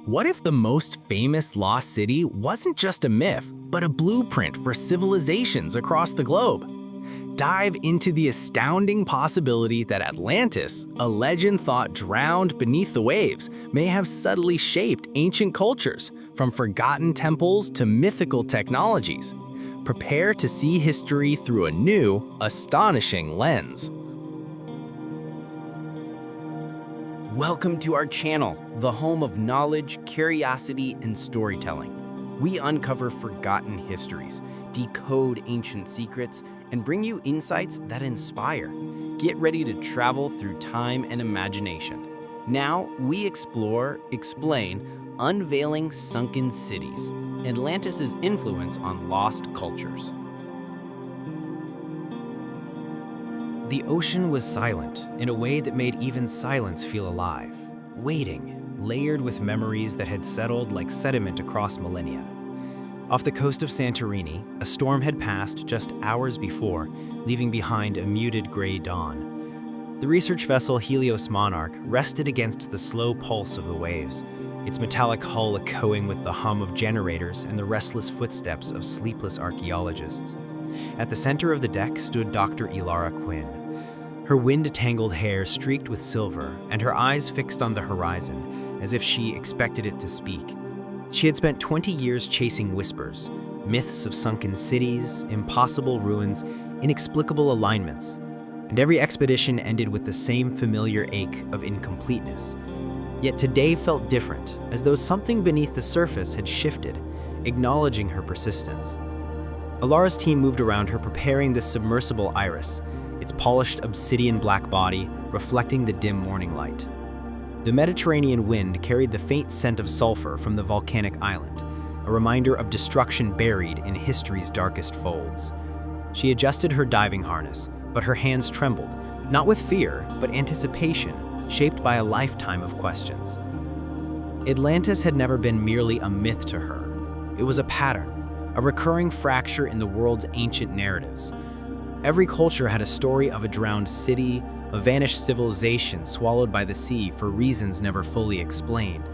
What if the most famous lost city wasn't just a myth, but a blueprint for civilizations across the globe? Dive into the astounding possibility that Atlantis, a legend thought drowned beneath the waves, may have subtly shaped ancient cultures, from forgotten temples to mythical technologies. Prepare to see history through a new, astonishing lens. Welcome to our channel, the home of knowledge, curiosity, and storytelling. We uncover forgotten histories, decode ancient secrets, and bring you insights that inspire. Get ready to travel through time and imagination. Now, we explain Unveiling Sunken Cities, Atlantis' influence on lost cultures. The ocean was silent in a way that made even silence feel alive, waiting, layered with memories that had settled like sediment across millennia. Off the coast of Santorini, a storm had passed just hours before, leaving behind a muted gray dawn. The research vessel Helios Monarch rested against the slow pulse of the waves, its metallic hull echoing with the hum of generators and the restless footsteps of sleepless archaeologists. At the center of the deck stood Dr. Elara Quinn, her wind-tangled hair streaked with silver and her eyes fixed on the horizon, as if she expected it to speak. She had spent 20 years chasing whispers, myths of sunken cities, impossible ruins, inexplicable alignments, and every expedition ended with the same familiar ache of incompleteness. Yet today felt different, as though something beneath the surface had shifted, acknowledging her persistence. Elara's team moved around her, preparing the submersible Iris, its polished obsidian black body reflecting the dim morning light. The Mediterranean wind carried the faint scent of sulfur from the volcanic island, a reminder of destruction buried in history's darkest folds. She adjusted her diving harness, but her hands trembled, not with fear, but anticipation, shaped by a lifetime of questions. Atlantis had never been merely a myth to her. It was a pattern, a recurring fracture in the world's ancient narratives. Every culture had a story of a drowned city, a vanished civilization swallowed by the sea for reasons never fully explained.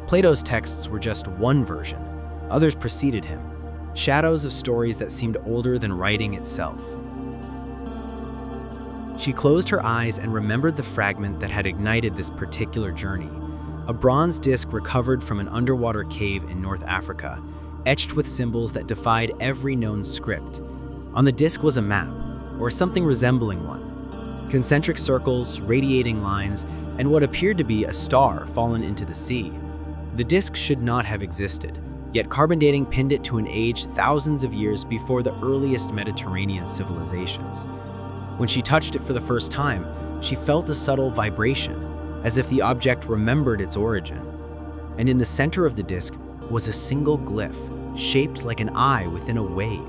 Plato's texts were just one version. Others preceded him, shadows of stories that seemed older than writing itself. She closed her eyes and remembered the fragment that had ignited this particular journey, a bronze disc recovered from an underwater cave in North Africa, etched with symbols that defied every known script. On the disc was a map, or something resembling one. Concentric circles, radiating lines, and what appeared to be a star fallen into the sea. The disc should not have existed, yet carbon dating pinned it to an age thousands of years before the earliest Mediterranean civilizations. When she touched it for the first time, she felt a subtle vibration, as if the object remembered its origin. And in the center of the disc was a single glyph, shaped like an eye within a wave.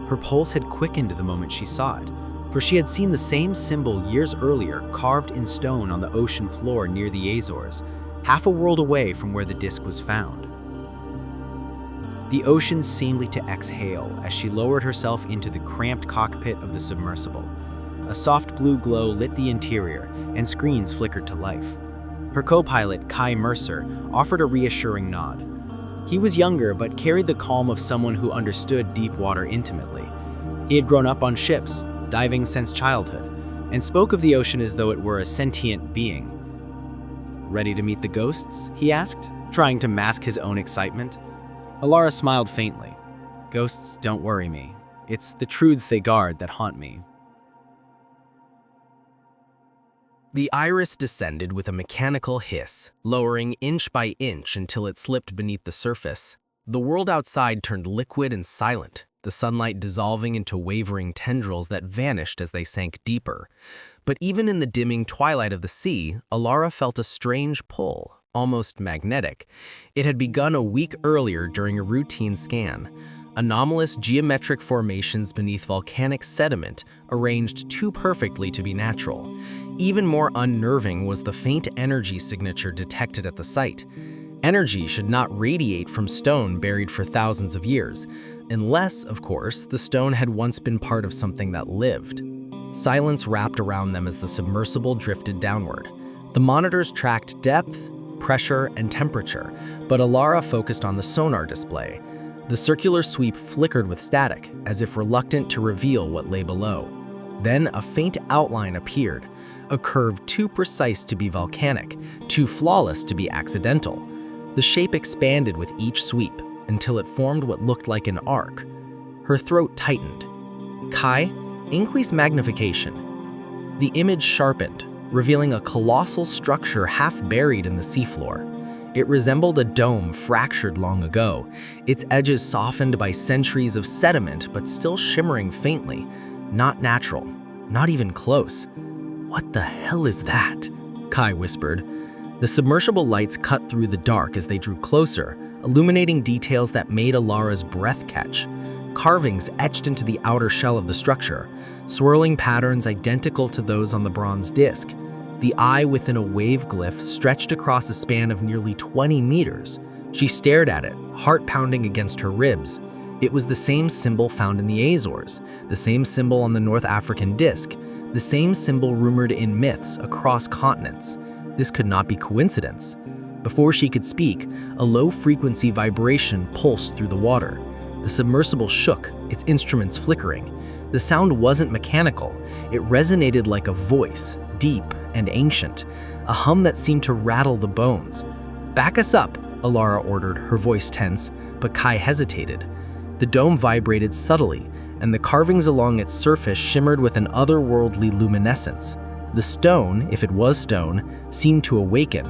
Her pulse had quickened the moment she saw it, for she had seen the same symbol years earlier carved in stone on the ocean floor near the Azores, half a world away from where the disc was found. The ocean seemed to exhale as she lowered herself into the cramped cockpit of the submersible. A soft blue glow lit the interior, and screens flickered to life. Her co-pilot, Kai Mercer, offered a reassuring nod. He was younger but carried the calm of someone who understood deep water intimately. He had grown up on ships, diving since childhood, and spoke of the ocean as though it were a sentient being. "Ready to meet the ghosts?" he asked, trying to mask his own excitement. Elara smiled faintly. "Ghosts don't worry me. It's the truths they guard that haunt me." The Iris descended with a mechanical hiss, lowering inch by inch until it slipped beneath the surface. The world outside turned liquid and silent, the sunlight dissolving into wavering tendrils that vanished as they sank deeper. But even in the dimming twilight of the sea, Elara felt a strange pull, almost magnetic. It had begun a week earlier during a routine scan. Anomalous geometric formations beneath volcanic sediment arranged too perfectly to be natural. Even more unnerving was the faint energy signature detected at the site. Energy should not radiate from stone buried for thousands of years, unless, of course, the stone had once been part of something that lived. Silence wrapped around them as the submersible drifted downward. The monitors tracked depth, pressure, and temperature, but Alara focused on the sonar display. The circular sweep flickered with static, as if reluctant to reveal what lay below. Then a faint outline appeared, a curve too precise to be volcanic, too flawless to be accidental. The shape expanded with each sweep, until it formed what looked like an arc. Her throat tightened. Kai, increase magnification. The image sharpened, revealing a colossal structure half buried in the seafloor. It resembled a dome fractured long ago, its edges softened by centuries of sediment but still shimmering faintly. Not natural, not even close. "What the hell is that?" Kai whispered. The submersible lights cut through the dark as they drew closer, illuminating details that made Alara's breath catch. Carvings etched into the outer shell of the structure, swirling patterns identical to those on the bronze disc. The eye within a wave glyph stretched across a span of nearly 20 meters. She stared at it, heart pounding against her ribs. It was the same symbol found in the Azores, the same symbol on the North African disc, the same symbol rumored in myths across continents. This could not be coincidence. Before she could speak, a low-frequency vibration pulsed through the water. The submersible shook, its instruments flickering. The sound wasn't mechanical. It resonated like a voice, deep and ancient, a hum that seemed to rattle the bones. "Back us up," Alara ordered, her voice tense, but Kai hesitated. The dome vibrated subtly, and the carvings along its surface shimmered with an otherworldly luminescence. The stone, if it was stone, seemed to awaken.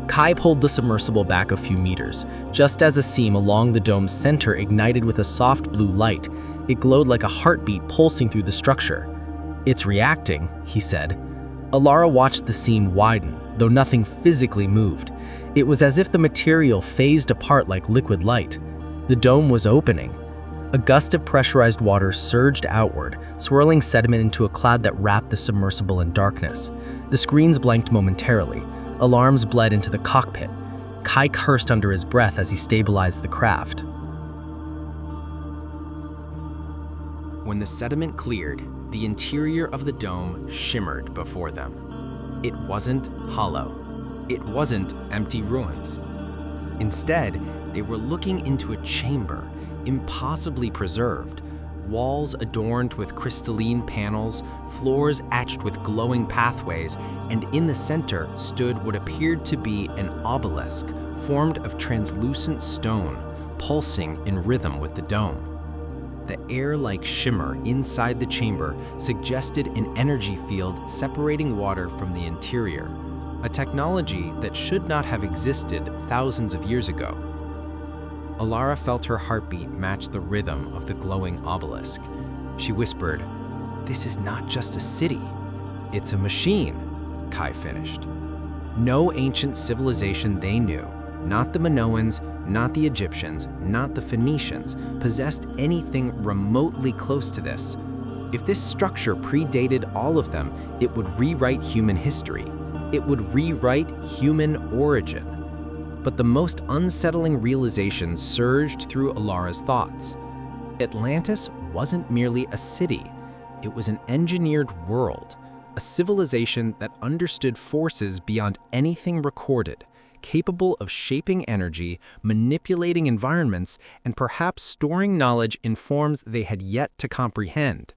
Kai pulled the submersible back a few meters, just as a seam along the dome's center ignited with a soft blue light. It glowed like a heartbeat pulsing through the structure. "It's reacting," he said. Alara watched the seam widen, though nothing physically moved. It was as if the material phased apart like liquid light. The dome was opening. A gust of pressurized water surged outward, swirling sediment into a cloud that wrapped the submersible in darkness. The screens blinked momentarily. Alarms bled into the cockpit. Kai cursed under his breath as he stabilized the craft. When the sediment cleared, the interior of the dome shimmered before them. It wasn't hollow. It wasn't empty ruins. Instead, they were looking into a chamber, impossibly preserved. Walls adorned with crystalline panels, floors etched with glowing pathways, and in the center stood what appeared to be an obelisk formed of translucent stone, pulsing in rhythm with the dome. The air-like shimmer inside the chamber suggested an energy field separating water from the interior, a technology that should not have existed thousands of years ago. Alara felt her heartbeat match the rhythm of the glowing obelisk. She whispered, "This is not just a city, it's a machine," Kai finished. No ancient civilization they knew, not the Minoans, not the Egyptians, not the Phoenicians, possessed anything remotely close to this. If this structure predated all of them, it would rewrite human history. It would rewrite human origin. But the most unsettling realization surged through Alara's thoughts. Atlantis wasn't merely a city. It was an engineered world, a civilization that understood forces beyond anything recorded, capable of shaping energy, manipulating environments, and perhaps storing knowledge in forms they had yet to comprehend.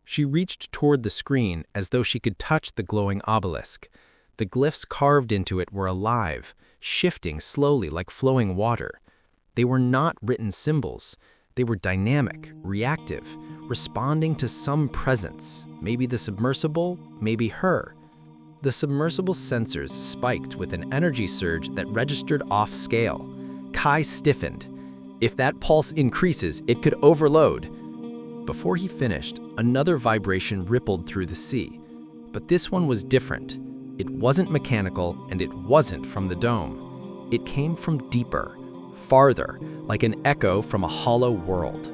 She reached toward the screen as though she could touch the glowing obelisk. The glyphs carved into it were alive, shifting slowly like flowing water. They were not written symbols. They were dynamic, reactive, responding to some presence, maybe the submersible, maybe her. The submersible sensors spiked with an energy surge that registered off-scale. Kai stiffened. If that pulse increases, it could overload. Before he finished, another vibration rippled through the sea. But this one was different. It wasn't mechanical, and it wasn't from the dome. It came from deeper, farther, like an echo from a hollow world.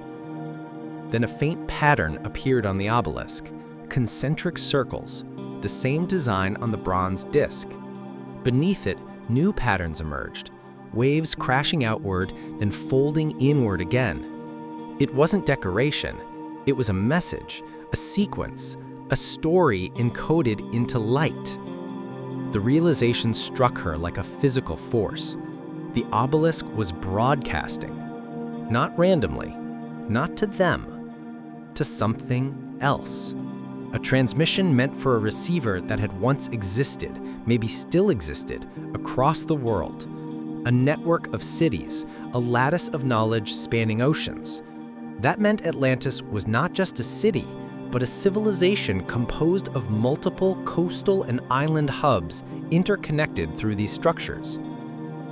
Then a faint pattern appeared on the obelisk, concentric circles, the same design on the bronze disc. Beneath it, new patterns emerged, waves crashing outward, then folding inward again. It wasn't decoration, it was a message, a sequence, a story encoded into light. The realization struck her like a physical force. The obelisk was broadcasting, not randomly, not to them, to something else. A transmission meant for a receiver that had once existed, maybe still existed, across the world. A network of cities, a lattice of knowledge spanning oceans. That meant Atlantis was not just a city, but a civilization composed of multiple coastal and island hubs interconnected through these structures.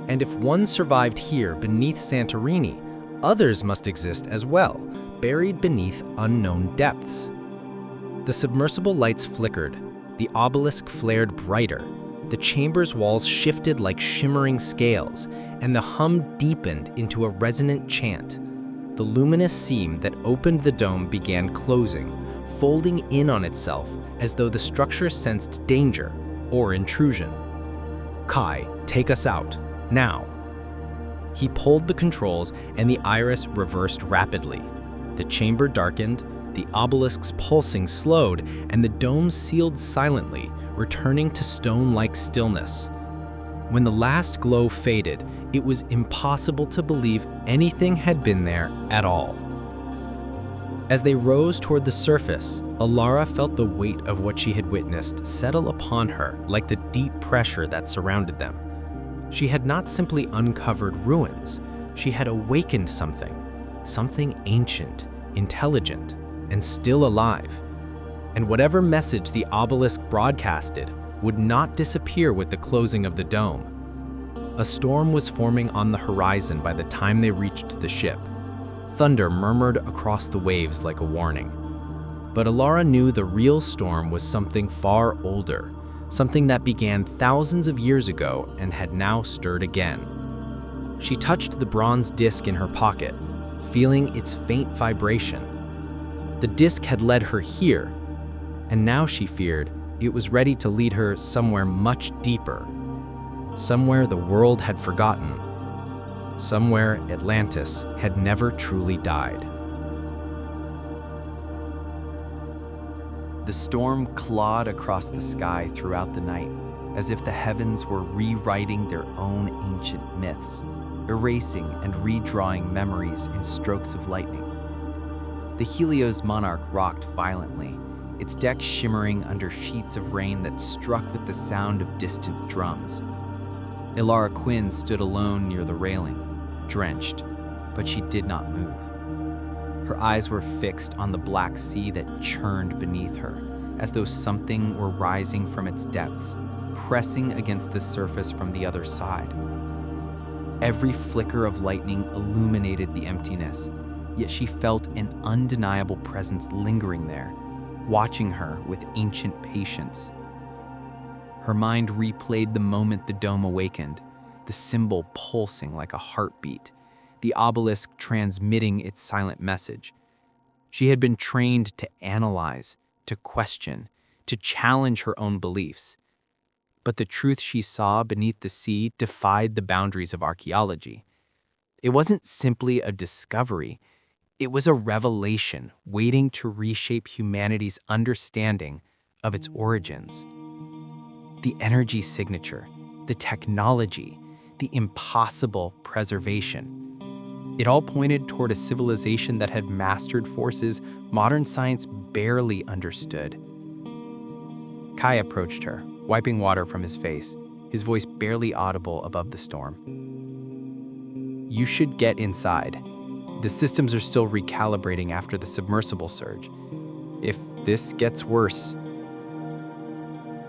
And if one survived here beneath Santorini, others must exist as well, buried beneath unknown depths. The submersible lights flickered, the obelisk flared brighter, the chamber's walls shifted like shimmering scales, and the hum deepened into a resonant chant. The luminous seam that opened the dome began closing, folding in on itself as though the structure sensed danger or intrusion. Kai, take us out, now. He pulled the controls and the iris reversed rapidly. The chamber darkened, the obelisk's pulsing slowed, and the dome sealed silently, returning to stone-like stillness. When the last glow faded, it was impossible to believe anything had been there at all. As they rose toward the surface, Alara felt the weight of what she had witnessed settle upon her like the deep pressure that surrounded them. She had not simply uncovered ruins, she had awakened something ancient, intelligent, and still alive. And whatever message the obelisk broadcasted would not disappear with the closing of the dome. A storm was forming on the horizon by the time they reached the ship. Thunder murmured across the waves like a warning. But Alara knew the real storm was something far older, something that began thousands of years ago and had now stirred again. She touched the bronze disc in her pocket, feeling its faint vibration. The disc had led her here, and now she feared it was ready to lead her somewhere much deeper, somewhere the world had forgotten, somewhere Atlantis had never truly died. The storm clawed across the sky throughout the night, as if the heavens were rewriting their own ancient myths, erasing and redrawing memories in strokes of lightning. The Helios monarch rocked violently, its deck shimmering under sheets of rain that struck with the sound of distant drums. Alara Quinn stood alone near the railing, drenched, but she did not move. Her eyes were fixed on the black sea that churned beneath her, as though something were rising from its depths, pressing against the surface from the other side. Every flicker of lightning illuminated the emptiness, yet she felt an undeniable presence lingering there, watching her with ancient patience. Her mind replayed the moment the dome awakened, the symbol pulsing like a heartbeat, the obelisk transmitting its silent message. She had been trained to analyze, to question, to challenge her own beliefs. But the truth she saw beneath the sea defied the boundaries of archaeology. It wasn't simply a discovery, it was a revelation waiting to reshape humanity's understanding of its origins. The energy signature, the technology, the impossible preservation. It all pointed toward a civilization that had mastered forces modern science barely understood. Kai approached her, wiping water from his face, his voice barely audible above the storm. "You should get inside. The systems are still recalibrating after the submersible surge. If this gets worse..."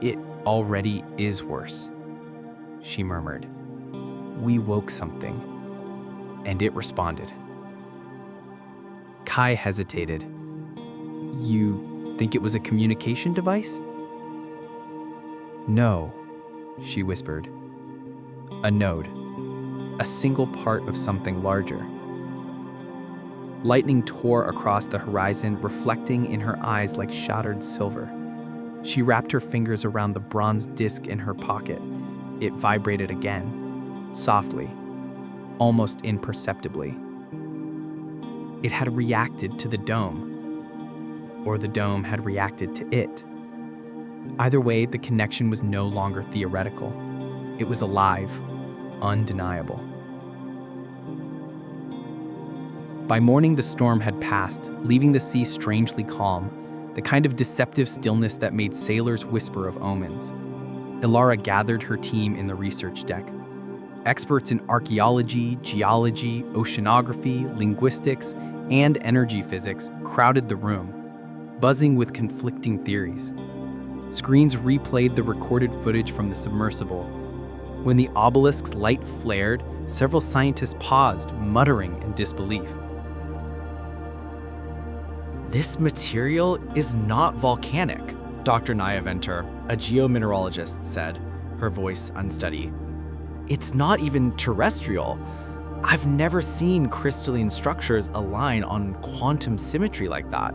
"It already is worse," she murmured. "We woke something, and it responded." Kai hesitated. "You think it was a communication device?" "No," she whispered. "A node. A single part of something larger." Lightning tore across the horizon, reflecting in her eyes like shattered silver. She wrapped her fingers around the bronze disc in her pocket. It vibrated again, softly, almost imperceptibly. It had reacted to the dome, or the dome had reacted to it. Either way, the connection was no longer theoretical. It was alive, undeniable. By morning, the storm had passed, leaving the sea strangely calm, the kind of deceptive stillness that made sailors whisper of omens. Ilara gathered her team in the research deck. Experts in archaeology, geology, oceanography, linguistics, and energy physics crowded the room, buzzing with conflicting theories. Screens replayed the recorded footage from the submersible. When the obelisk's light flared, several scientists paused, muttering in disbelief. This material is not volcanic, Dr. Nayaventer, a geomineralogist, said, her voice unsteady. It's not even terrestrial. I've never seen crystalline structures align on quantum symmetry like that.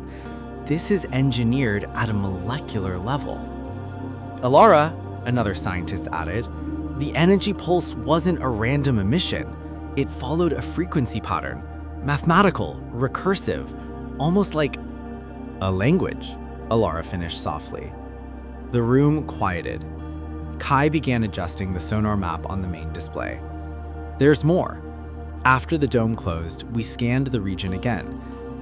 This is engineered at a molecular level. Ilara, another scientist added, the energy pulse wasn't a random emission. It followed a frequency pattern, mathematical, recursive, almost like a language, Ilara finished softly. The room quieted. Kai began adjusting the sonar map on the main display. There's more. After the dome closed, we scanned the region again.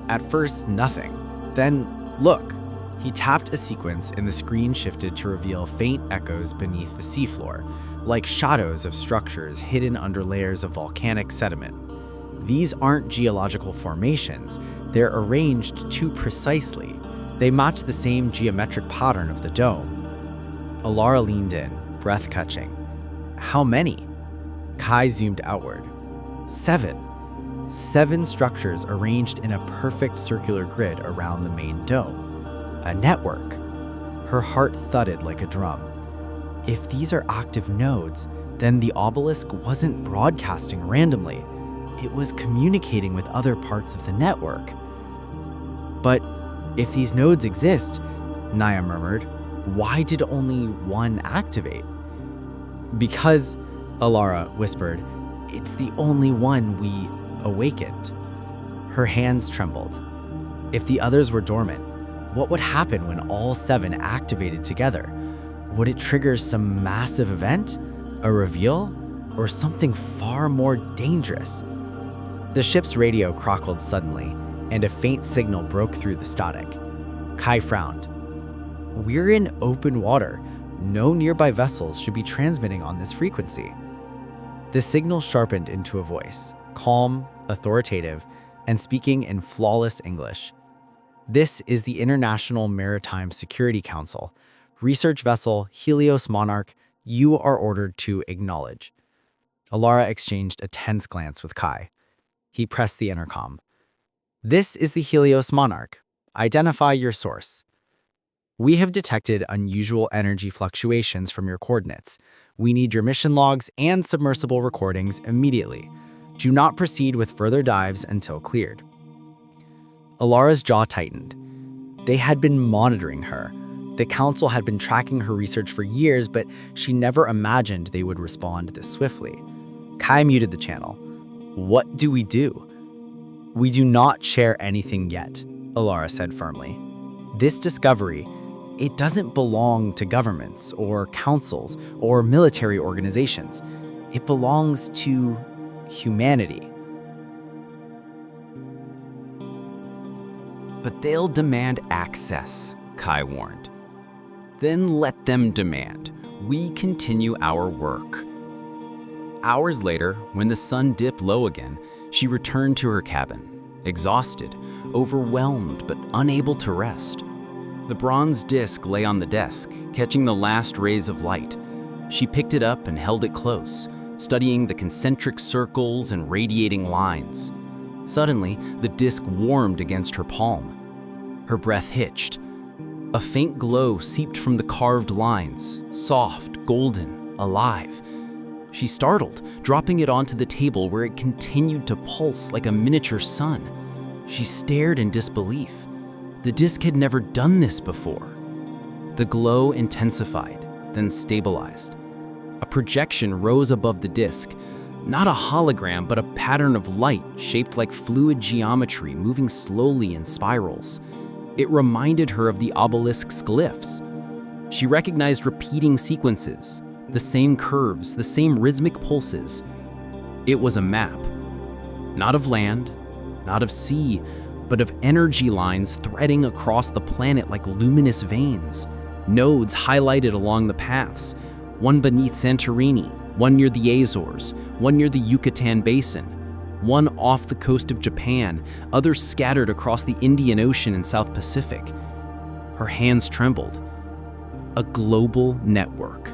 At first, nothing. Then, look. He tapped a sequence and the screen shifted to reveal faint echoes beneath the seafloor, like shadows of structures hidden under layers of volcanic sediment. These aren't geological formations. They're arranged too precisely. They match the same geometric pattern of the dome. Ilara leaned in, breath catching. How many? Kai zoomed outward. 7. 7 structures arranged in a perfect circular grid around the main dome. A network. Her heart thudded like a drum. If these are active nodes, then the obelisk wasn't broadcasting randomly. It was communicating with other parts of the network. But if these nodes exist, Naya murmured, why did only one activate? Because, Ilara whispered, it's the only one we awakened. Her hands trembled. If the others were dormant, what would happen when all 7 activated together? Would it trigger some massive event, a reveal, or something far more dangerous? The ship's radio crackled suddenly, and a faint signal broke through the static. Kai frowned. We're in open water. No nearby vessels should be transmitting on this frequency. The signal sharpened into a voice, calm, authoritative, and speaking in flawless English. This is the International Maritime Security Council. Research vessel Helios Monarch, you are ordered to acknowledge. Ilara exchanged a tense glance with Kai. He pressed the intercom. This is the Helios Monarch. Identify your source. We have detected unusual energy fluctuations from your coordinates. We need your mission logs and submersible recordings immediately. Do not proceed with further dives until cleared. Ilara's jaw tightened. They had been monitoring her. The council had been tracking her research for years, but she never imagined they would respond this swiftly. Kai muted the channel. What do we do? We do not share anything yet, Ilara said firmly. This discovery, it doesn't belong to governments or councils or military organizations. It belongs to humanity. But they'll demand access, Kai warned. Then let them demand. We continue our work. Hours later, when the sun dipped low again, she returned to her cabin, exhausted, overwhelmed, but unable to rest. The bronze disc lay on the desk, catching the last rays of light. She picked it up and held it close, studying the concentric circles and radiating lines. Suddenly, the disc warmed against her palm. Her breath hitched. A faint glow seeped from the carved lines, soft, golden, alive. She startled, dropping it onto the table where it continued to pulse like a miniature sun. She stared in disbelief. The disc had never done this before. The glow intensified, then stabilized. A projection rose above the disc, not a hologram, but a pattern of light shaped like fluid geometry moving slowly in spirals. It reminded her of the obelisk's glyphs. She recognized repeating sequences, the same curves, the same rhythmic pulses. It was a map, not of land, not of sea, but of energy lines threading across the planet like luminous veins. Nodes highlighted along the paths, one beneath Santorini, one near the Azores, one near the Yucatan Basin, one off the coast of Japan, others scattered across the Indian Ocean and South Pacific. Her hands trembled. A global network.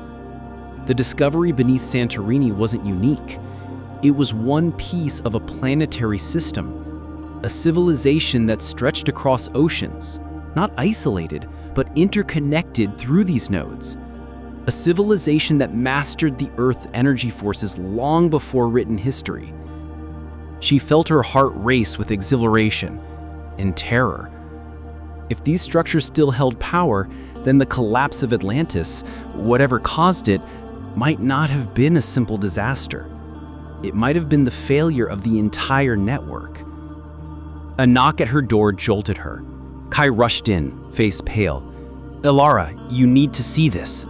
The discovery beneath Santorini wasn't unique. It was one piece of a planetary system, a civilization that stretched across oceans, not isolated, but interconnected through these nodes. A civilization that mastered the Earth's energy forces long before written history. She felt her heart race with exhilaration and terror. If these structures still held power, then the collapse of Atlantis, whatever caused it, might not have been a simple disaster. It might have been the failure of the entire network. A knock at her door jolted her. Kai rushed in, face pale. "Elara, you need to see this."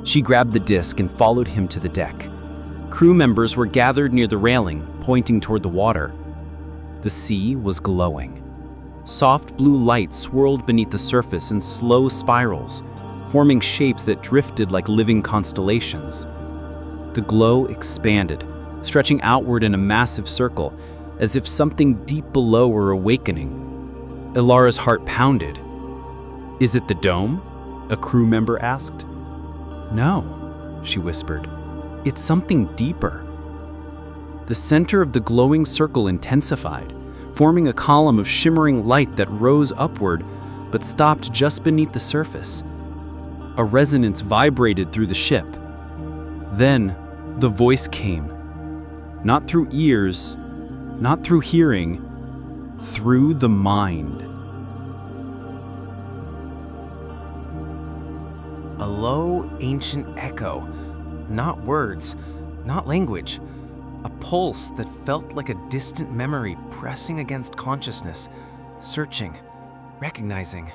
She grabbed the disc and followed him to the deck. Crew members were gathered near the railing, pointing toward the water. The sea was glowing. Soft blue light swirled beneath the surface in slow spirals, forming shapes that drifted like living constellations. The glow expanded, stretching outward in a massive circle, as if something deep below were awakening. Elara's heart pounded. "Is it the dome?" a crew member asked. "No," she whispered. "It's something deeper." The center of the glowing circle intensified, forming a column of shimmering light that rose upward but stopped just beneath the surface. A resonance vibrated through the ship. Then, the voice came. Not through ears, not through hearing, through the mind. A low, ancient echo. Not words, not language. A pulse that felt like a distant memory pressing against consciousness, searching, recognizing.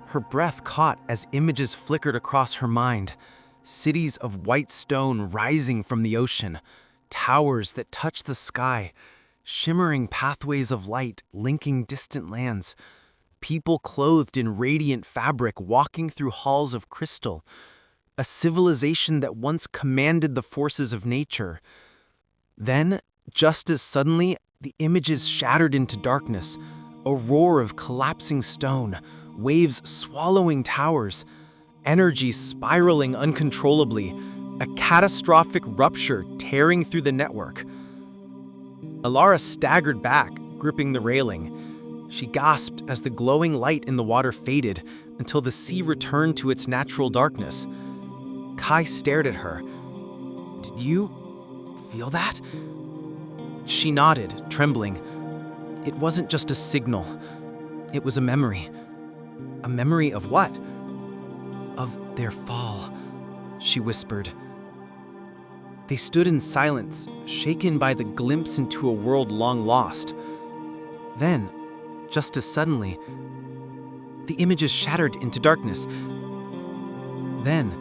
Her breath caught as images flickered across her mind. Cities of white stone rising from the ocean, towers that touched the sky, shimmering pathways of light linking distant lands, people clothed in radiant fabric walking through halls of crystal, a civilization that once commanded the forces of nature. Then, just as suddenly, the images shattered into darkness, a roar of collapsing stone, waves swallowing towers, energy spiraling uncontrollably, a catastrophic rupture tearing through the network. Elara staggered back, gripping the railing. She gasped as the glowing light in the water faded until the sea returned to its natural darkness. Kai stared at her. "Did you feel that?" She nodded, trembling. It wasn't just a signal. It was a memory. A memory of what? Of their fall, she whispered. They stood in silence, shaken by the glimpse into a world long lost. Then, just as suddenly, the images shattered into darkness. Then,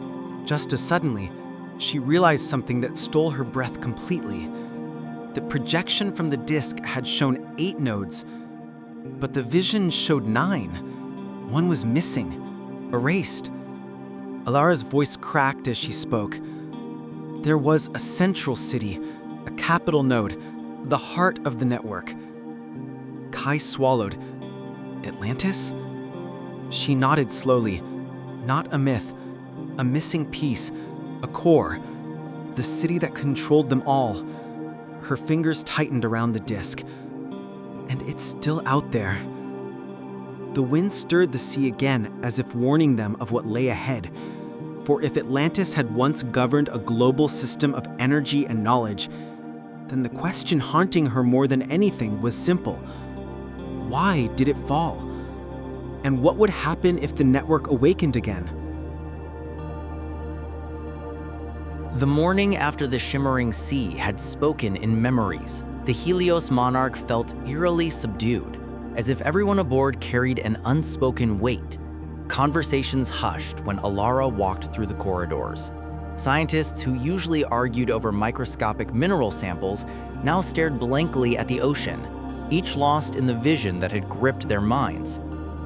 just as suddenly, she realized something that stole her breath completely. The projection from the disc had shown 8 nodes, but the vision showed 9. One was missing, erased. Elara's voice cracked as she spoke. There was a central city, a capital node, the heart of the network. Kai swallowed. Atlantis? She nodded slowly. Not a myth, a missing piece, a core, the city that controlled them all. Her fingers tightened around the disc. And it's still out there. The wind stirred the sea again as if warning them of what lay ahead. For if Atlantis had once governed a global system of energy and knowledge, then the question haunting her more than anything was simple. Why did it fall? And what would happen if the network awakened again? The morning after the shimmering sea had spoken in memories, the Helios monarch felt eerily subdued, as if everyone aboard carried an unspoken weight. Conversations hushed when Alara walked through the corridors. Scientists who usually argued over microscopic mineral samples now stared blankly at the ocean, each lost in the vision that had gripped their minds.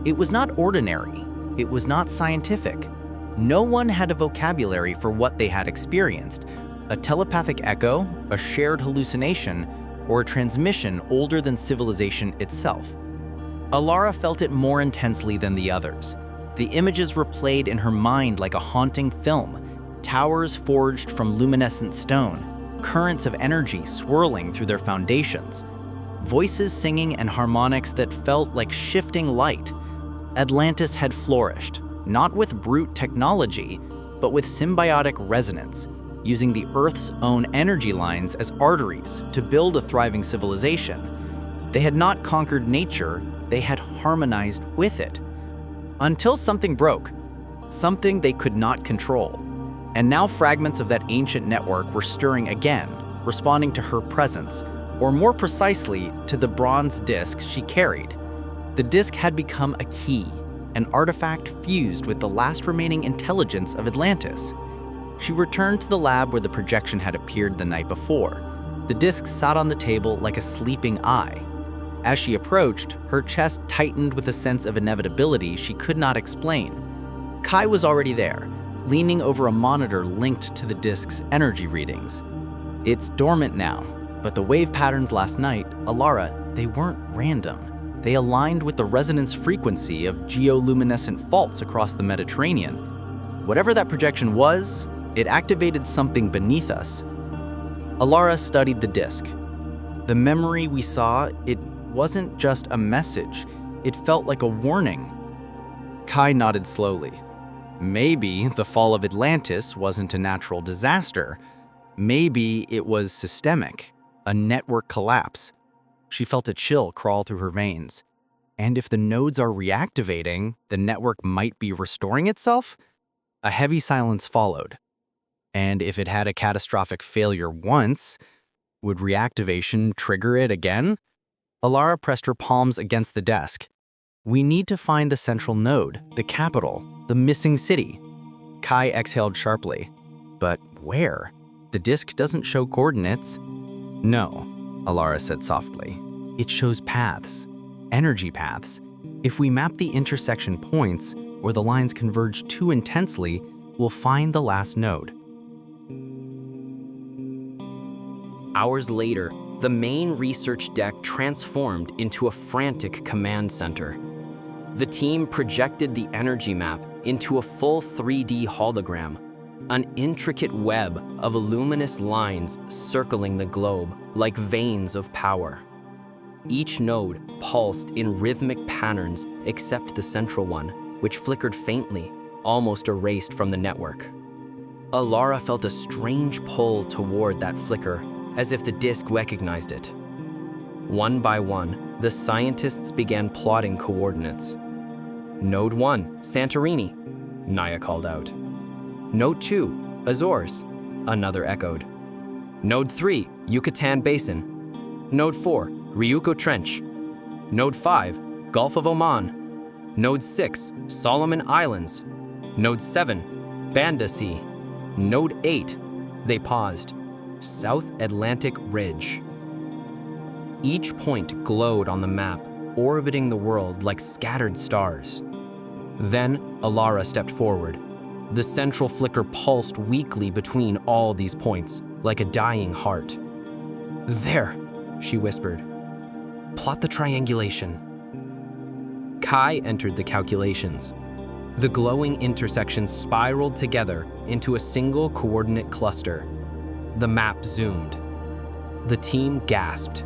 It was not ordinary. It was not scientific. No one had a vocabulary for what they had experienced: a telepathic echo, a shared hallucination, or a transmission older than civilization itself. Alara felt it more intensely than the others. The images replayed in her mind like a haunting film: towers forged from luminescent stone, currents of energy swirling through their foundations, voices singing and harmonics that felt like shifting light. Atlantis had flourished, not with brute technology, but with symbiotic resonance, using the Earth's own energy lines as arteries to build a thriving civilization. They had not conquered nature, they had harmonized with it. Until something broke, something they could not control. And now fragments of that ancient network were stirring again, responding to her presence, or more precisely, to the bronze disc she carried. The disc had become a key, an artifact fused with the last remaining intelligence of Atlantis. She returned to the lab where the projection had appeared the night before. The disc sat on the table like a sleeping eye. As she approached, her chest tightened with a sense of inevitability she could not explain. Kai was already there, leaning over a monitor linked to the disc's energy readings. It's dormant now, but the wave patterns last night, Alara, they weren't random. They aligned with the resonance frequency of geoluminescent faults across the Mediterranean. Whatever that projection was, it activated something beneath us. Alara studied the disc. The memory we saw, it wasn't just a message. It felt like a warning. Kai nodded slowly. Maybe the fall of Atlantis wasn't a natural disaster. Maybe it was systemic, a network collapse. She felt a chill crawl through her veins. And if the nodes are reactivating, the network might be restoring itself? A heavy silence followed. And if it had a catastrophic failure once, would reactivation trigger it again? Alara pressed her palms against the desk. We need to find the central node, the capital, the missing city. Kai exhaled sharply. But where? The disk doesn't show coordinates. No, Alara said softly. It shows paths, energy paths. If we map the intersection points where the lines converge too intensely, we'll find the last node. Hours later, the main research deck transformed into a frantic command center. The team projected the energy map into a full 3D hologram, an intricate web of luminous lines circling the globe like veins of power. Each node pulsed in rhythmic patterns except the central one, which flickered faintly, almost erased from the network. Alara felt a strange pull toward that flicker, as if the disk recognized it. One by one, the scientists began plotting coordinates. Node 1, Santorini, Naya called out. Node 2, Azores, another echoed. Node 3, Yucatan Basin. Node 4, Ryukyu Trench. Node 5, Gulf of Oman. Node 6, Solomon Islands. Node 7, Banda Sea. Node 8, they paused, South Atlantic Ridge. Each point glowed on the map, orbiting the world like scattered stars. Then Alara stepped forward. The central flicker pulsed weakly between all these points, like a dying heart. There, she whispered. Plot the triangulation. Kai entered the calculations. The glowing intersections spiraled together into a single coordinate cluster. The map zoomed. The team gasped.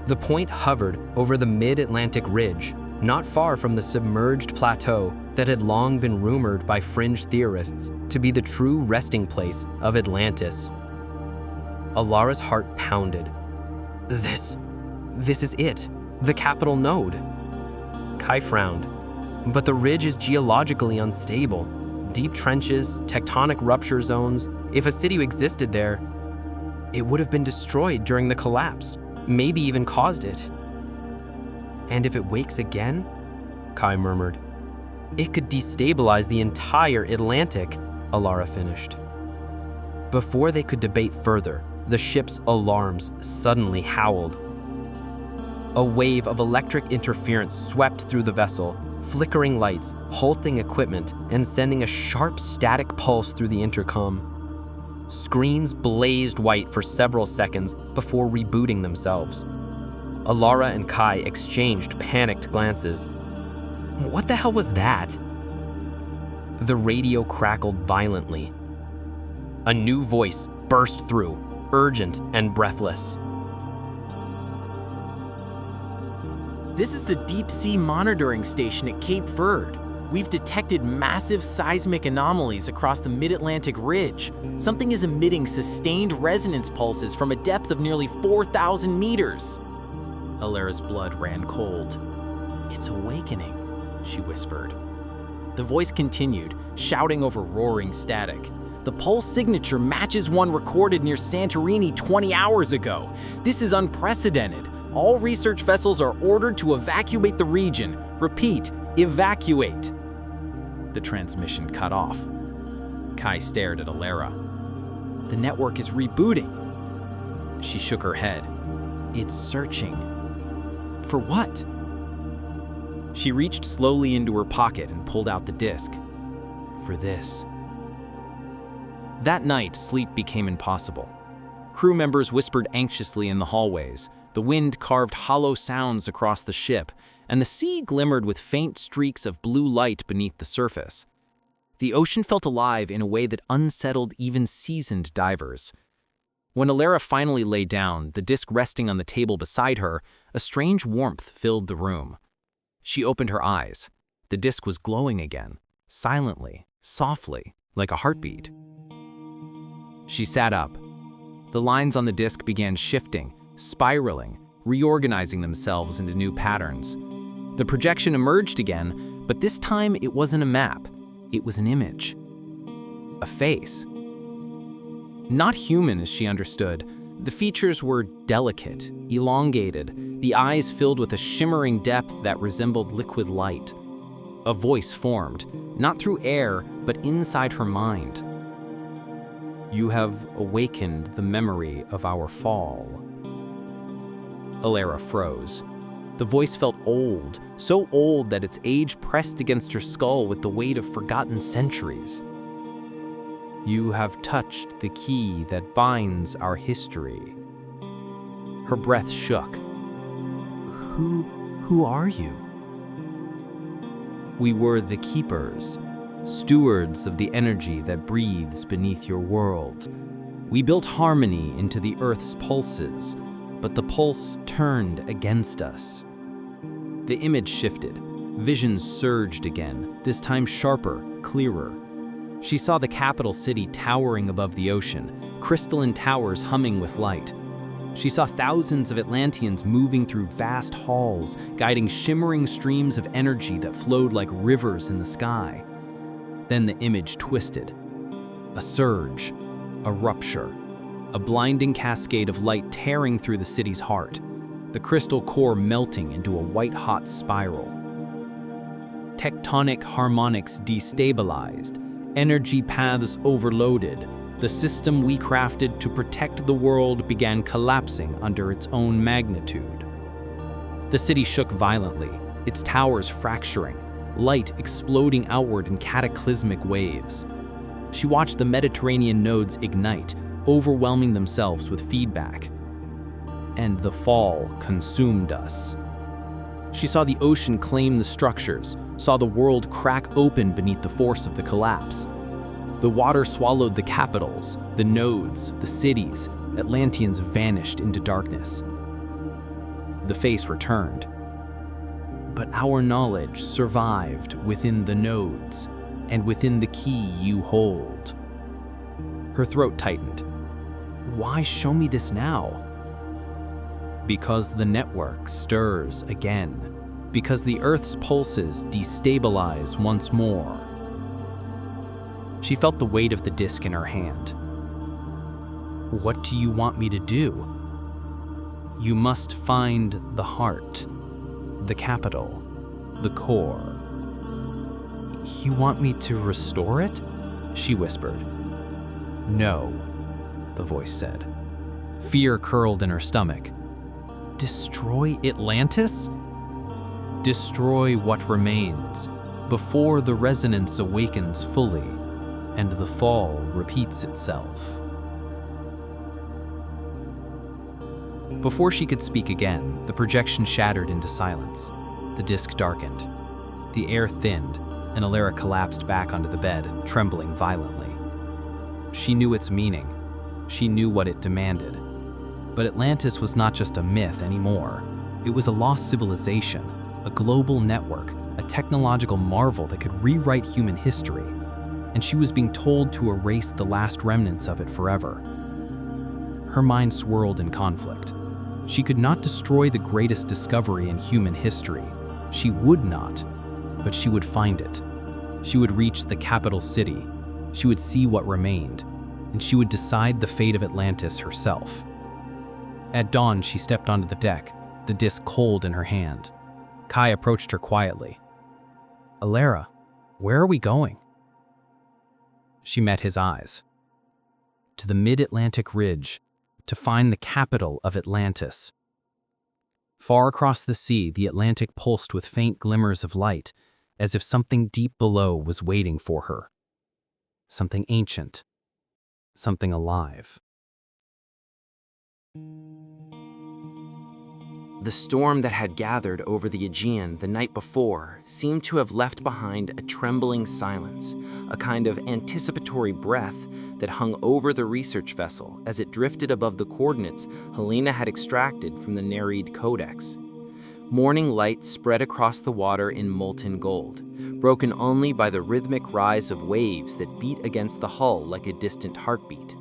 The point hovered over the mid-Atlantic ridge, not far from the submerged plateau that had long been rumored by fringe theorists to be the true resting place of Atlantis. Alara's heart pounded. This is it, the capital node. Kai frowned. But the ridge is geologically unstable. Deep trenches, tectonic rupture zones. If a city existed there, it would have been destroyed during the collapse, maybe even caused it. And if it wakes again? Kai murmured. It could destabilize the entire Atlantic, Alara finished. Before they could debate further, the ship's alarms suddenly howled. A wave of electric interference swept through the vessel, flickering lights, halting equipment, and sending a sharp static pulse through the intercom. Screens blazed white for several seconds before rebooting themselves. Alara and Kai exchanged panicked glances. What the hell was that? The radio crackled violently. A new voice burst through, urgent and breathless. This is the Deep Sea Monitoring Station at Cape Verde. We've detected massive seismic anomalies across the Mid-Atlantic Ridge. Something is emitting sustained resonance pulses from a depth of nearly 4,000 meters. Alara's blood ran cold. It's awakening, she whispered. The voice continued, shouting over roaring static. The pulse signature matches one recorded near Santorini 20 hours ago. This is unprecedented. All research vessels are ordered to evacuate the region. Repeat, evacuate. The transmission cut off. Kai stared at Alara. The network is rebooting. She shook her head. It's searching. For what? She reached slowly into her pocket and pulled out the disc. For this. That night, sleep became impossible. Crew members whispered anxiously in the hallways. The wind carved hollow sounds across the ship, and the sea glimmered with faint streaks of blue light beneath the surface. The ocean felt alive in a way that unsettled even seasoned divers. When Alara finally lay down, the disc resting on the table beside her, a strange warmth filled the room. She opened her eyes. The disc was glowing again, silently, softly, like a heartbeat. She sat up. The lines on the disc began shifting, spiraling, reorganizing themselves into new patterns. The projection emerged again, but this time it wasn't a map. It was an image. A face. Not human as she understood. The features were delicate, elongated, the eyes filled with a shimmering depth that resembled liquid light. A voice formed, not through air, but inside her mind. You have awakened the memory of our fall. Alara froze. The voice felt old, so old that its age pressed against her skull with the weight of forgotten centuries. You have touched the key that binds our history. Her breath shook. Who are you? We were the keepers, stewards of the energy that breathes beneath your world. We built harmony into the Earth's pulses, but the pulse turned against us. The image shifted. Vision surged again, this time sharper, clearer. She saw the capital city towering above the ocean, crystalline towers humming with light. She saw thousands of Atlanteans moving through vast halls, guiding shimmering streams of energy that flowed like rivers in the sky. Then the image twisted. A surge, a rupture, a blinding cascade of light tearing through the city's heart, the crystal core melting into a white-hot spiral. Tectonic harmonics destabilized, energy paths overloaded. The system we crafted to protect the world began collapsing under its own magnitude. The city shook violently, its towers fracturing, light exploding outward in cataclysmic waves. She watched the Mediterranean nodes ignite, overwhelming themselves with feedback. And the fall consumed us. She saw the ocean claim the structures, saw the world crack open beneath the force of the collapse. The water swallowed the capitals, the nodes, the cities. Atlanteans vanished into darkness. The face returned. But our knowledge survived within the nodes and within the key you hold. Her throat tightened. Why show me this now? Because the network stirs again. Because the Earth's pulses destabilize once more. She felt the weight of the disc in her hand. What do you want me to do? You must find the heart, the capital, the core. You want me to restore it? She whispered. No, the voice said. Fear curled in her stomach. Destroy Atlantis? Destroy what remains, before the resonance awakens fully, and the fall repeats itself. Before she could speak again, the projection shattered into silence. The disc darkened. The air thinned, and Alara collapsed back onto the bed, trembling violently. She knew its meaning. She knew what it demanded. But Atlantis was not just a myth anymore. It was a lost civilization, a global network, a technological marvel that could rewrite human history. And she was being told to erase the last remnants of it forever. Her mind swirled in conflict. She could not destroy the greatest discovery in human history. She would not, but she would find it. She would reach the capital city. She would see what remained, and she would decide the fate of Atlantis herself. At dawn, she stepped onto the deck, the disc cold in her hand. Kai approached her quietly. Alara, where are we going? She met his eyes. To the mid-Atlantic ridge, to find the capital of Atlantis. Far across the sea, the Atlantic pulsed with faint glimmers of light, as if something deep below was waiting for her. Something ancient. Something alive. The storm that had gathered over the Aegean the night before seemed to have left behind a trembling silence, a kind of anticipatory breath that hung over the research vessel as it drifted above the coordinates Helena had extracted from the Nereid Codex. Morning light spread across the water in molten gold, broken only by the rhythmic rise of waves that beat against the hull like a distant heartbeat.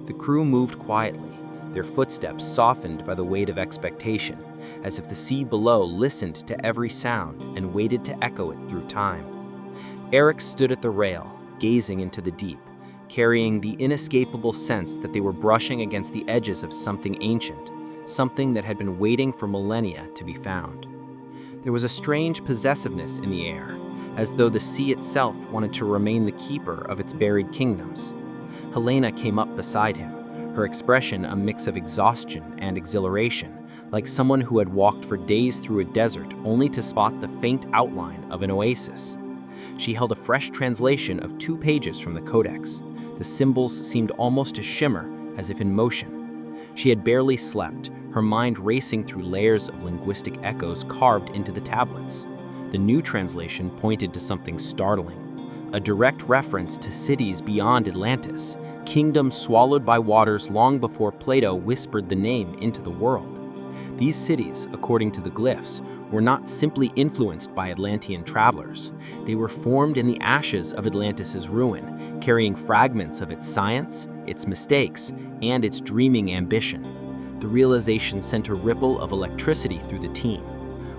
The crew moved quietly, their footsteps softened by the weight of expectation, as if the sea below listened to every sound and waited to echo it through time. Eric stood at the rail, gazing into the deep, carrying the inescapable sense that they were brushing against the edges of something ancient, something that had been waiting for millennia to be found. There was a strange possessiveness in the air, as though the sea itself wanted to remain the keeper of its buried kingdoms. Helena came up beside him, her expression a mix of exhaustion and exhilaration, like someone who had walked for days through a desert only to spot the faint outline of an oasis. She held a fresh translation of 2 pages from the Codex. The symbols seemed almost to shimmer, as if in motion. She had barely slept, her mind racing through layers of linguistic echoes carved into the tablets. The new translation pointed to something startling, a direct reference to cities beyond Atlantis, kingdoms swallowed by waters long before Plato whispered the name into the world. These cities, according to the glyphs, were not simply influenced by Atlantean travelers. They were formed in the ashes of Atlantis' ruin, carrying fragments of its science, its mistakes, and its dreaming ambition. The realization sent a ripple of electricity through the team.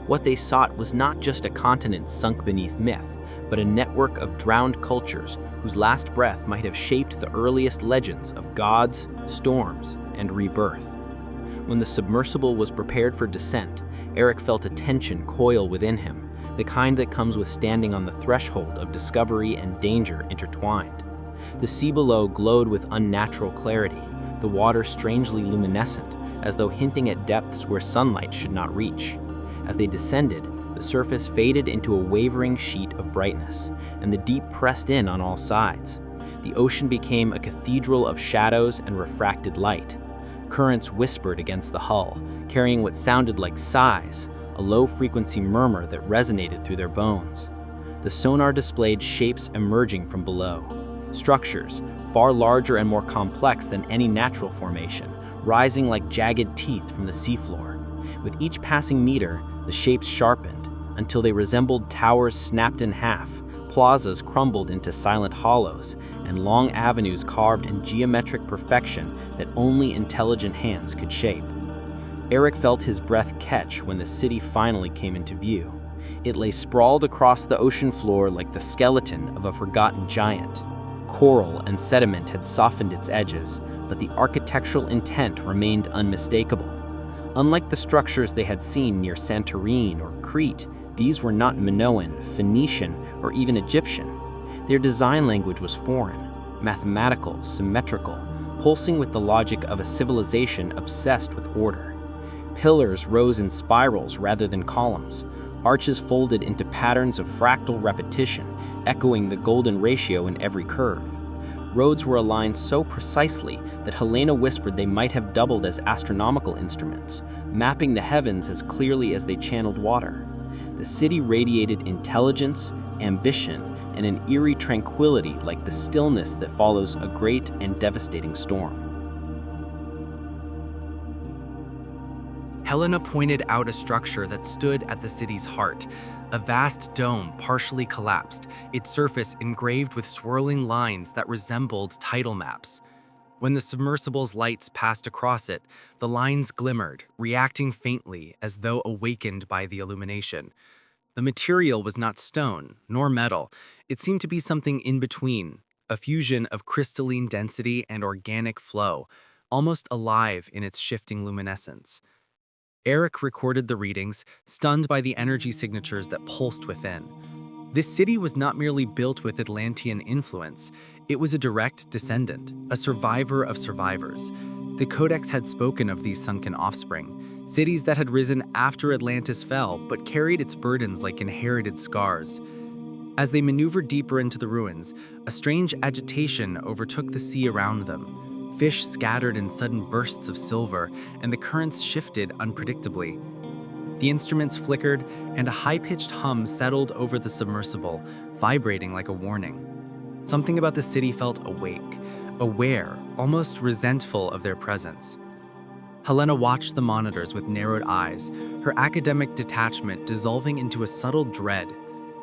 What they sought was not just a continent sunk beneath myth, but a network of drowned cultures whose last breath might have shaped the earliest legends of gods, storms, and rebirth. When the submersible was prepared for descent, Eric felt a tension coil within him, the kind that comes with standing on the threshold of discovery and danger intertwined. The sea below glowed with unnatural clarity, the water strangely luminescent, as though hinting at depths where sunlight should not reach. As they descended, the surface faded into a wavering sheet of brightness, and the deep pressed in on all sides. The ocean became a cathedral of shadows and refracted light. Currents whispered against the hull, carrying what sounded like sighs, a low-frequency murmur that resonated through their bones. The sonar displayed shapes emerging from below, structures far larger and more complex than any natural formation, rising like jagged teeth from the seafloor. With each passing meter, the shapes sharpened, until they resembled towers snapped in half, plazas crumbled into silent hollows, and long avenues carved in geometric perfection that only intelligent hands could shape. Eric felt his breath catch when the city finally came into view. It lay sprawled across the ocean floor like the skeleton of a forgotten giant. Coral and sediment had softened its edges, but the architectural intent remained unmistakable. Unlike the structures they had seen near Santorini or Crete, These were not Minoan, Phoenician, or even Egyptian. Their design language was foreign, mathematical, symmetrical, pulsing with the logic of a civilization obsessed with order. Pillars rose in spirals rather than columns, arches folded into patterns of fractal repetition, echoing the golden ratio in every curve. Roads were aligned so precisely that Helena whispered they might have doubled as astronomical instruments, mapping the heavens as clearly as they channeled water. The city radiated intelligence, ambition, and an eerie tranquility like the stillness that follows a great and devastating storm. Helena pointed out a structure that stood at the city's heart, a vast dome partially collapsed, its surface engraved with swirling lines that resembled tidal maps. When the submersible's lights passed across it, the lines glimmered, reacting faintly as though awakened by the illumination. The material was not stone, nor metal. It seemed to be something in between, a fusion of crystalline density and organic flow, almost alive in its shifting luminescence. Eric recorded the readings, stunned by the energy signatures that pulsed within. This city was not merely built with Atlantean influence, it was a direct descendant, a survivor of survivors. The Codex had spoken of these sunken offspring, cities that had risen after Atlantis fell but carried its burdens like inherited scars. As they maneuvered deeper into the ruins, a strange agitation overtook the sea around them. Fish scattered in sudden bursts of silver, and the currents shifted unpredictably. The instruments flickered, and a high-pitched hum settled over the submersible, vibrating like a warning. Something about the city felt awake, aware, almost resentful of their presence. Helena watched the monitors with narrowed eyes, her academic detachment dissolving into a subtle dread.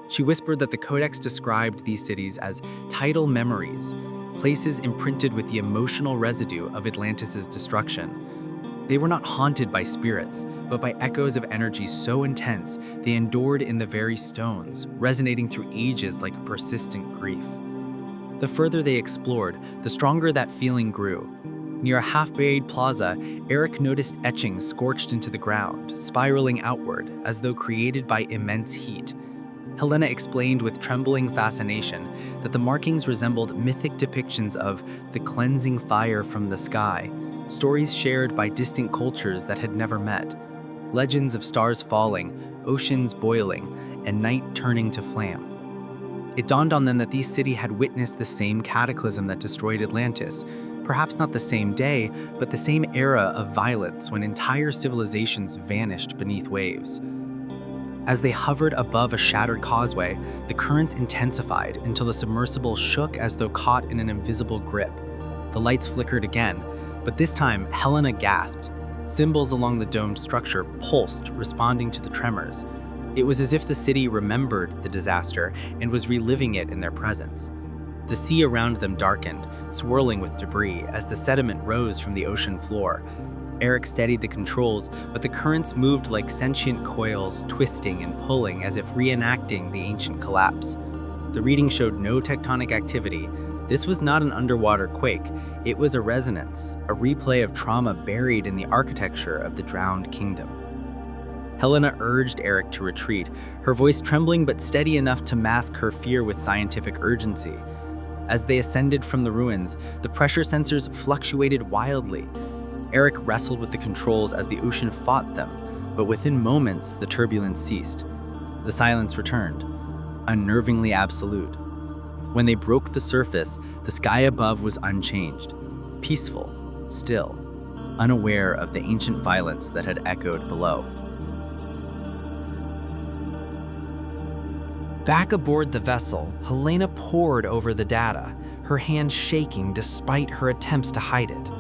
She whispered that the Codex described these cities as tidal memories, places imprinted with the emotional residue of Atlantis' destruction. They were not haunted by spirits, but by echoes of energy so intense they endured in the very stones, resonating through ages like persistent grief. The further they explored, the stronger that feeling grew. Near a half-buried plaza, Eric noticed etchings scorched into the ground, spiraling outward as though created by immense heat. Helena explained with trembling fascination that the markings resembled mythic depictions of the cleansing fire from the sky, stories shared by distant cultures that had never met, legends of stars falling, oceans boiling, and night turning to flame. It dawned on them that these cities had witnessed the same cataclysm that destroyed Atlantis, perhaps not the same day, but the same era of violence when entire civilizations vanished beneath waves. As they hovered above a shattered causeway, the currents intensified until the submersible shook as though caught in an invisible grip. The lights flickered again, but this time Helena gasped. Symbols along the domed structure pulsed, responding to the tremors. It was as if the city remembered the disaster and was reliving it in their presence. The sea around them darkened, swirling with debris as the sediment rose from the ocean floor. Eric steadied the controls, but the currents moved like sentient coils, twisting and pulling as if reenacting the ancient collapse. The reading showed no tectonic activity. This was not an underwater quake. It was a resonance, a replay of trauma buried in the architecture of the drowned kingdom. Helena urged Eric to retreat, her voice trembling but steady enough to mask her fear with scientific urgency. As they ascended from the ruins, the pressure sensors fluctuated wildly. Eric wrestled with the controls as the ocean fought them, but within moments, the turbulence ceased. The silence returned, unnervingly absolute. When they broke the surface, the sky above was unchanged, peaceful, still, unaware of the ancient violence that had echoed below. Back aboard the vessel, Helena pored over the data, her hand shaking despite her attempts to hide it.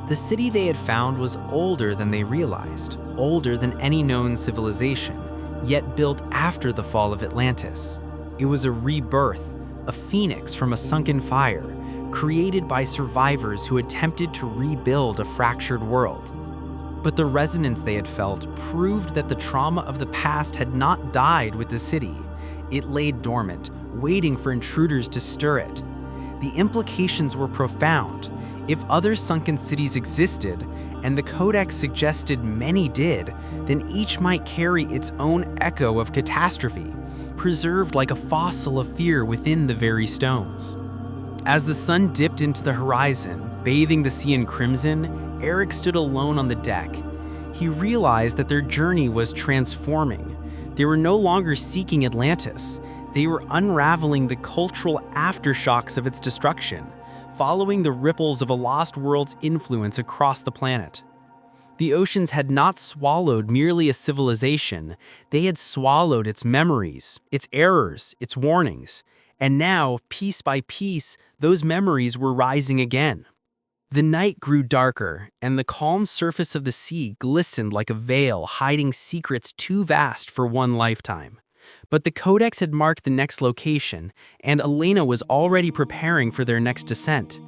The city they had found was older than they realized, older than any known civilization, yet built after the fall of Atlantis. It was a rebirth, a phoenix from a sunken fire, created by survivors who attempted to rebuild a fractured world. But the resonance they had felt proved that the trauma of the past had not died with the city. It lay dormant, waiting for intruders to stir it. The implications were profound. If other sunken cities existed, and the codex suggested many did, then each might carry its own echo of catastrophe, preserved like a fossil of fear within the very stones. As the sun dipped into the horizon, bathing the sea in crimson, Eric stood alone on the deck. He realized that their journey was transforming. They were no longer seeking Atlantis. They were unraveling the cultural aftershocks of its destruction, following the ripples of a lost world's influence across the planet. The oceans had not swallowed merely a civilization, they had swallowed its memories, its errors, its warnings. And now, piece by piece, those memories were rising again. The night grew darker, and the calm surface of the sea glistened like a veil hiding secrets too vast for one lifetime. But the Codex had marked the next location, and Helena was already preparing for their next descent.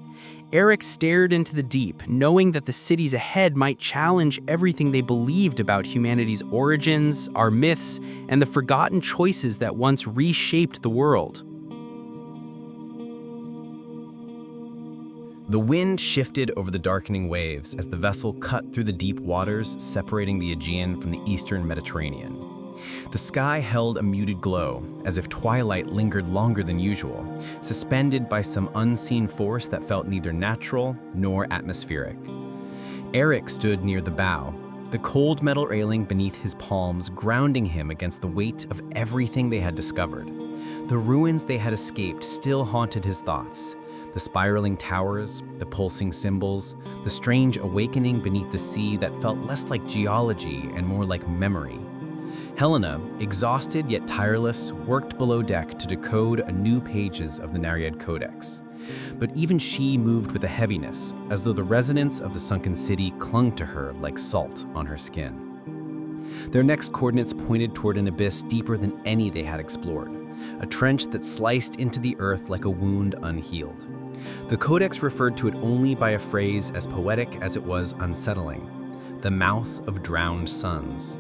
Eric stared into the deep, knowing that the cities ahead might challenge everything they believed about humanity's origins, our myths, and the forgotten choices that once reshaped the world. The wind shifted over the darkening waves as the vessel cut through the deep waters separating the Aegean from the eastern Mediterranean. The sky held a muted glow, as if twilight lingered longer than usual, suspended by some unseen force that felt neither natural nor atmospheric. Eric stood near the bow, the cold metal railing beneath his palms grounding him against the weight of everything they had discovered. The ruins they had escaped still haunted his thoughts. The spiraling towers, the pulsing symbols, the strange awakening beneath the sea that felt less like geology and more like memory. Helena, exhausted yet tireless, worked below deck to decode anew pages of the Nereid Codex. But even she moved with a heaviness, as though the resonance of the sunken city clung to her like salt on her skin. Their next coordinates pointed toward an abyss deeper than any they had explored, a trench that sliced into the earth like a wound unhealed. The Codex referred to it only by a phrase as poetic as it was unsettling: the mouth of drowned suns.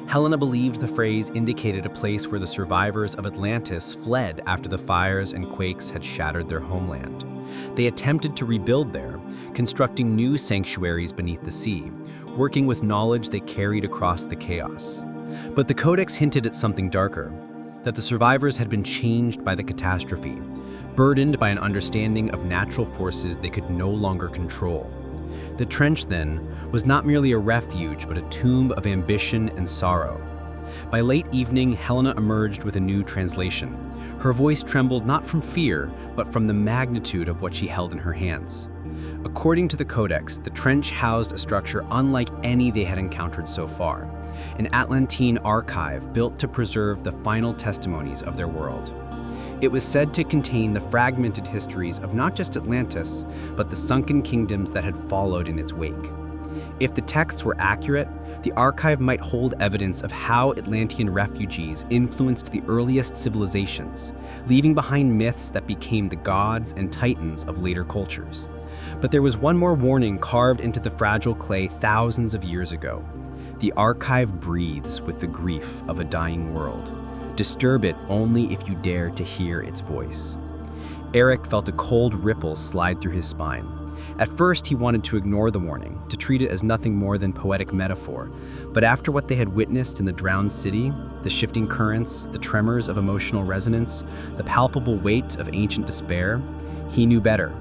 Helena believed the phrase indicated a place where the survivors of Atlantis fled after the fires and quakes had shattered their homeland. They attempted to rebuild there, constructing new sanctuaries beneath the sea, working with knowledge they carried across the chaos. But the Codex hinted at something darker, that the survivors had been changed by the catastrophe, burdened by an understanding of natural forces they could no longer control. The trench, then, was not merely a refuge, but a tomb of ambition and sorrow. By late evening, Helena emerged with a new translation. Her voice trembled not from fear, but from the magnitude of what she held in her hands. According to the Codex, the trench housed a structure unlike any they had encountered so far, an Atlantean archive built to preserve the final testimonies of their world. It was said to contain the fragmented histories of not just Atlantis, but the sunken kingdoms that had followed in its wake. If the texts were accurate, the archive might hold evidence of how Atlantean refugees influenced the earliest civilizations, leaving behind myths that became the gods and titans of later cultures. But there was one more warning carved into the fragile clay thousands of years ago. The archive breathes with the grief of a dying world. Disturb it only if you dare to hear its voice. Eric felt a cold ripple slide through his spine. At first, he wanted to ignore the warning, to treat it as nothing more than poetic metaphor. But after what they had witnessed in the drowned city, the shifting currents, the tremors of emotional resonance, the palpable weight of ancient despair, he knew better.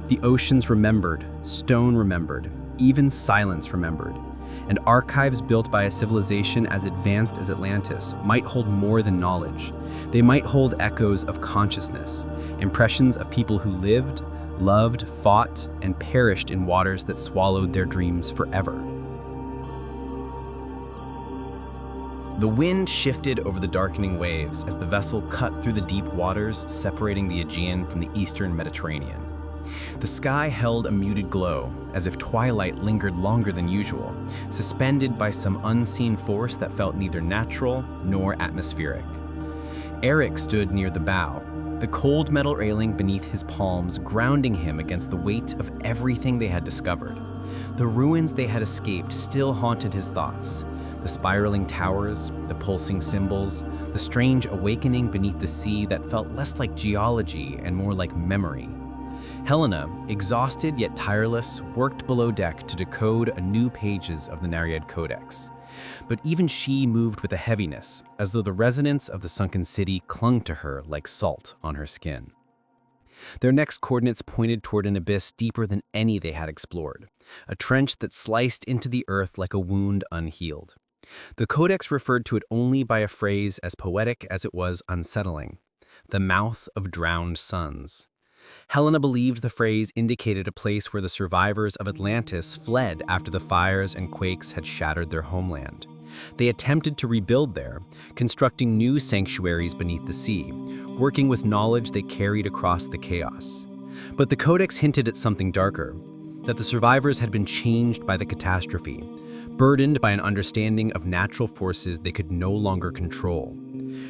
The oceans remembered, stone remembered, even silence remembered. And archives built by a civilization as advanced as Atlantis might hold more than knowledge. They might hold echoes of consciousness, impressions of people who lived, loved, fought, and perished in waters that swallowed their dreams forever. The wind shifted over the darkening waves as the vessel cut through the deep waters separating the Aegean from the eastern Mediterranean. The sky held a muted glow, as if twilight lingered longer than usual, suspended by some unseen force that felt neither natural nor atmospheric. Eric stood near the bow, the cold metal railing beneath his palms grounding him against the weight of everything they had discovered. The ruins they had escaped still haunted his thoughts. The spiraling towers, the pulsing symbols, the strange awakening beneath the sea that felt less like geology and more like memory. Helena, exhausted yet tireless, worked below deck to decode a new pages of the Nereid Codex. But even she moved with a heaviness, as though the resonance of the sunken city clung to her like salt on her skin. Their next coordinates pointed toward an abyss deeper than any they had explored, a trench that sliced into the earth like a wound unhealed. The Codex referred to it only by a phrase as poetic as it was unsettling: the mouth of drowned suns. Helena believed the phrase indicated a place where the survivors of Atlantis fled after the fires and quakes had shattered their homeland. They attempted to rebuild there, constructing new sanctuaries beneath the sea, working with knowledge they carried across the chaos. But the Codex hinted at something darker, that the survivors had been changed by the catastrophe, burdened by an understanding of natural forces they could no longer control.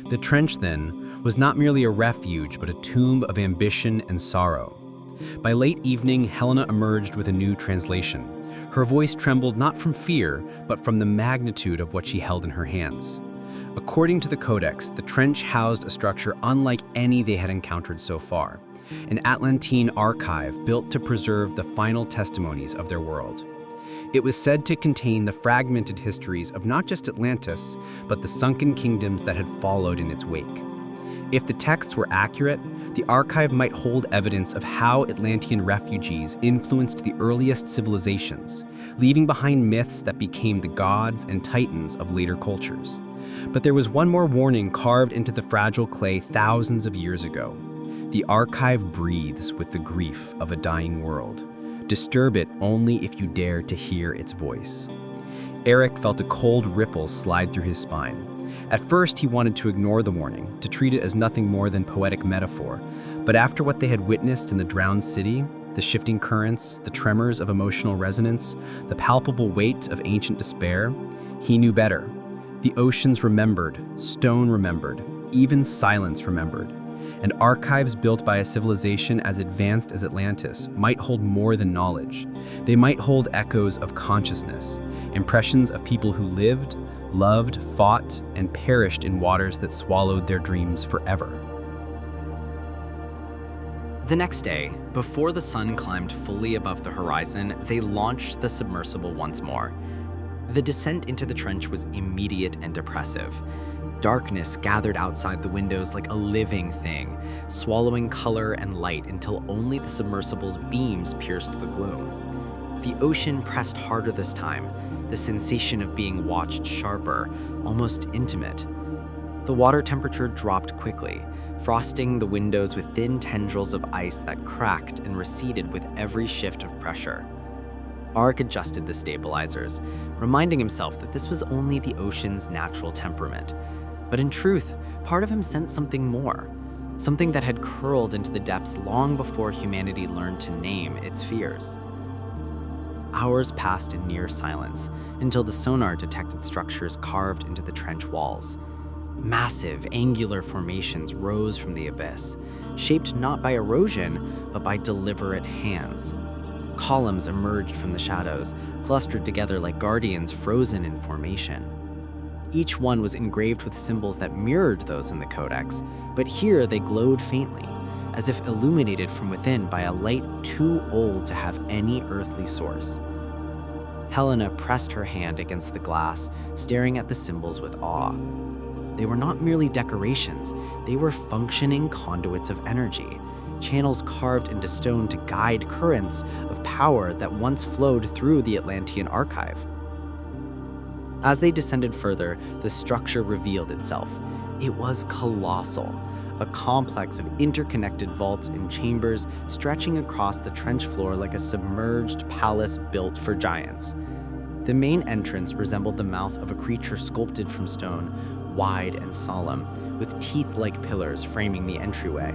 The trench, then, was not merely a refuge, but a tomb of ambition and sorrow. By late evening, Helena emerged with a new translation. Her voice trembled not from fear, but from the magnitude of what she held in her hands. According to the Codex, the trench housed a structure unlike any they had encountered so far, an Atlantean archive built to preserve the final testimonies of their world. It was said to contain the fragmented histories of not just Atlantis, but the sunken kingdoms that had followed in its wake. If the texts were accurate, the archive might hold evidence of how Atlantean refugees influenced the earliest civilizations, leaving behind myths that became the gods and titans of later cultures. But there was one more warning carved into the fragile clay thousands of years ago. The archive breathes with the grief of a dying world. Disturb it only if you dare to hear its voice. Eric felt a cold ripple slide through his spine. At first, he wanted to ignore the warning, to treat it as nothing more than poetic metaphor. But after what they had witnessed in the drowned city, the shifting currents, the tremors of emotional resonance, the palpable weight of ancient despair, he knew better. The oceans remembered, stone remembered, even silence remembered. And archives built by a civilization as advanced as Atlantis might hold more than knowledge. They might hold echoes of consciousness, impressions of people who lived, loved, fought, and perished in waters that swallowed their dreams forever. The next day, before the sun climbed fully above the horizon, they launched the submersible once more. The descent into the trench was immediate and oppressive. Darkness gathered outside the windows like a living thing, swallowing color and light until only the submersible's beams pierced the gloom. The ocean pressed harder this time, the sensation of being watched sharper, almost intimate. The water temperature dropped quickly, frosting the windows with thin tendrils of ice that cracked and receded with every shift of pressure. Arik adjusted the stabilizers, reminding himself that this was only the ocean's natural temperament. But in truth, part of him sensed something more, something that had curled into the depths long before humanity learned to name its fears. Hours passed in near silence, until the sonar detected structures carved into the trench walls. Massive, angular formations rose from the abyss, shaped not by erosion, but by deliberate hands. Columns emerged from the shadows, clustered together like guardians frozen in formation. Each one was engraved with symbols that mirrored those in the Codex, but here they glowed faintly, as if illuminated from within by a light too old to have any earthly source. Helena pressed her hand against the glass, staring at the symbols with awe. They were not merely decorations, they were functioning conduits of energy, channels carved into stone to guide currents of power that once flowed through the Atlantean archive. As they descended further, the structure revealed itself. It was colossal, a complex of interconnected vaults and chambers stretching across the trench floor like a submerged palace built for giants. The main entrance resembled the mouth of a creature sculpted from stone, wide and solemn, with teeth-like pillars framing the entryway.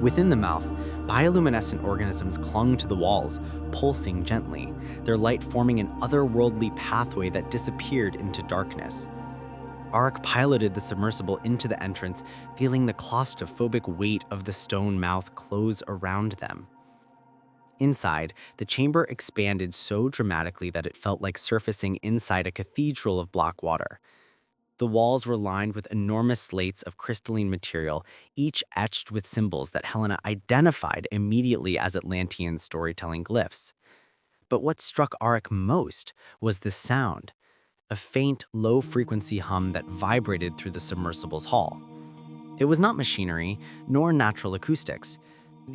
Within the mouth, bioluminescent organisms clung to the walls, pulsing gently, their light forming an otherworldly pathway that disappeared into darkness. Arik piloted the submersible into the entrance, feeling the claustrophobic weight of the stone mouth close around them. Inside, the chamber expanded so dramatically that it felt like surfacing inside a cathedral of black water. The walls were lined with enormous slates of crystalline material, each etched with symbols that Helena identified immediately as Atlantean storytelling glyphs. But what struck Arik most was the sound, a faint, low-frequency hum that vibrated through the submersible's hull. It was not machinery, nor natural acoustics.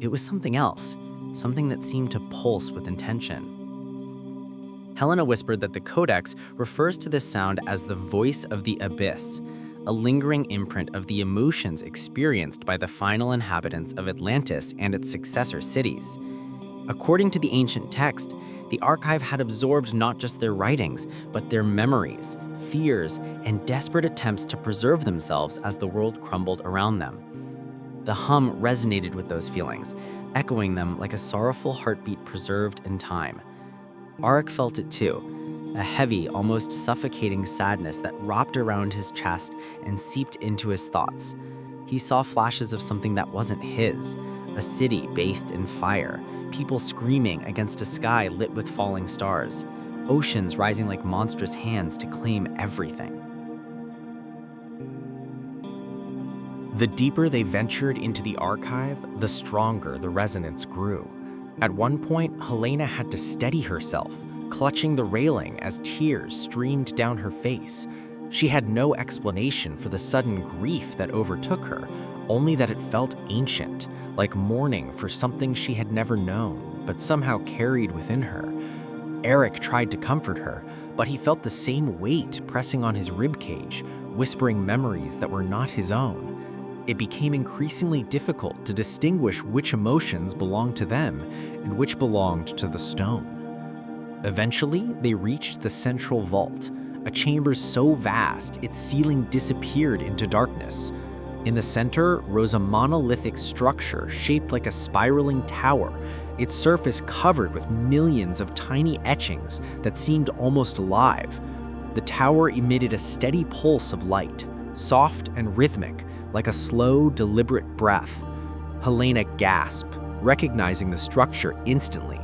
It was something else, something that seemed to pulse with intention. Helena whispered that the codex refers to this sound as the voice of the abyss, a lingering imprint of the emotions experienced by the final inhabitants of Atlantis and its successor cities. According to the ancient text, the archive had absorbed not just their writings, but their memories, fears, and desperate attempts to preserve themselves as the world crumbled around them. The hum resonated with those feelings, echoing them like a sorrowful heartbeat preserved in time. Arik felt it too, a heavy, almost suffocating sadness that wrapped around his chest and seeped into his thoughts. He saw flashes of something that wasn't his, a city bathed in fire, people screaming against a sky lit with falling stars, oceans rising like monstrous hands to claim everything. The deeper they ventured into the archive, the stronger the resonance grew. At one point, Helena had to steady herself, clutching the railing as tears streamed down her face. She had no explanation for the sudden grief that overtook her, only that it felt ancient, like mourning for something she had never known, but somehow carried within her. Eric tried to comfort her, but he felt the same weight pressing on his ribcage, whispering memories that were not his own. It became increasingly difficult to distinguish which emotions belonged to them and which belonged to the stone. Eventually, they reached the central vault, a chamber so vast its ceiling disappeared into darkness. In the center rose a monolithic structure shaped like a spiraling tower, its surface covered with millions of tiny etchings that seemed almost alive. The tower emitted a steady pulse of light, soft and rhythmic, like a slow, deliberate breath. Helena gasped, recognizing the structure instantly.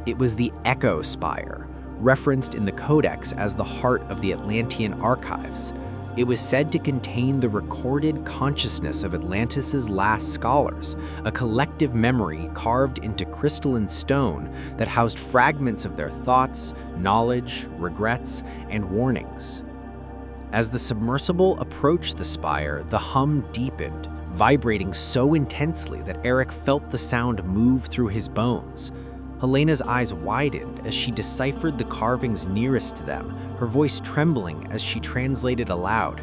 It was the Echo Spire, referenced in the Codex as the heart of the Atlantean archives. It was said to contain the recorded consciousness of Atlantis' last scholars, a collective memory carved into crystalline stone that housed fragments of their thoughts, knowledge, regrets, and warnings. As the submersible approached the spire, the hum deepened, vibrating so intensely that Eric felt the sound move through his bones. Helena's eyes widened as she deciphered the carvings nearest to them, her voice trembling as she translated aloud.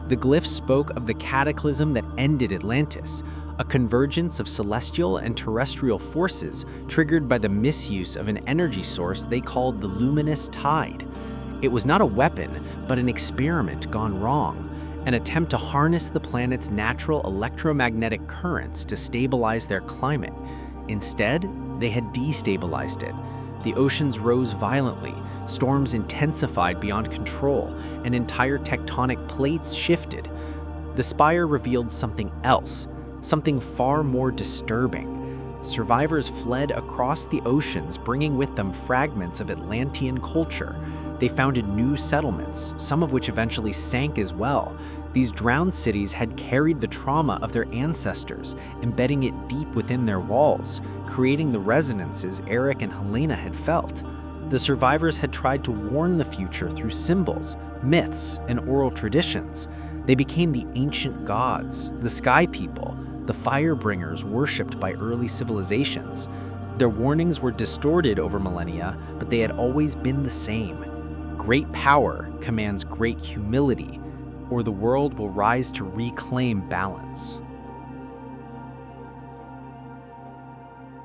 The glyphs spoke of the cataclysm that ended Atlantis, a convergence of celestial and terrestrial forces triggered by the misuse of an energy source they called the luminous tide. It was not a weapon, but an experiment gone wrong, an attempt to harness the planet's natural electromagnetic currents to stabilize their climate. Instead, they had destabilized it. The oceans rose violently, storms intensified beyond control, and entire tectonic plates shifted. The spire revealed something else, something far more disturbing. Survivors fled across the oceans, bringing with them fragments of Atlantean culture. They founded new settlements, some of which eventually sank as well. These drowned cities had carried the trauma of their ancestors, embedding it deep within their walls, creating the resonances Eric and Helena had felt. The survivors had tried to warn the future through symbols, myths, and oral traditions. They became the ancient gods, the sky people, the fire-bringers worshipped by early civilizations. Their warnings were distorted over millennia, but they had always been the same. Great power commands great humility, or the world will rise to reclaim balance.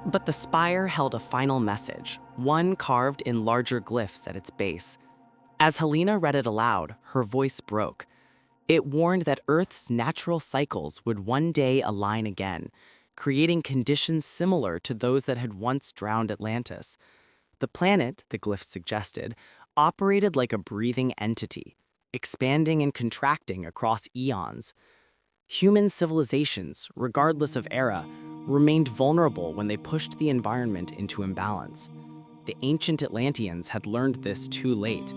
But the spire held a final message, one carved in larger glyphs at its base. As Helena read it aloud, her voice broke. It warned that Earth's natural cycles would one day align again, creating conditions similar to those that had once drowned Atlantis. The planet, the glyph suggested, operated like a breathing entity, expanding and contracting across eons. Human civilizations, regardless of era, remained vulnerable when they pushed the environment into imbalance. The ancient Atlanteans had learned this too late.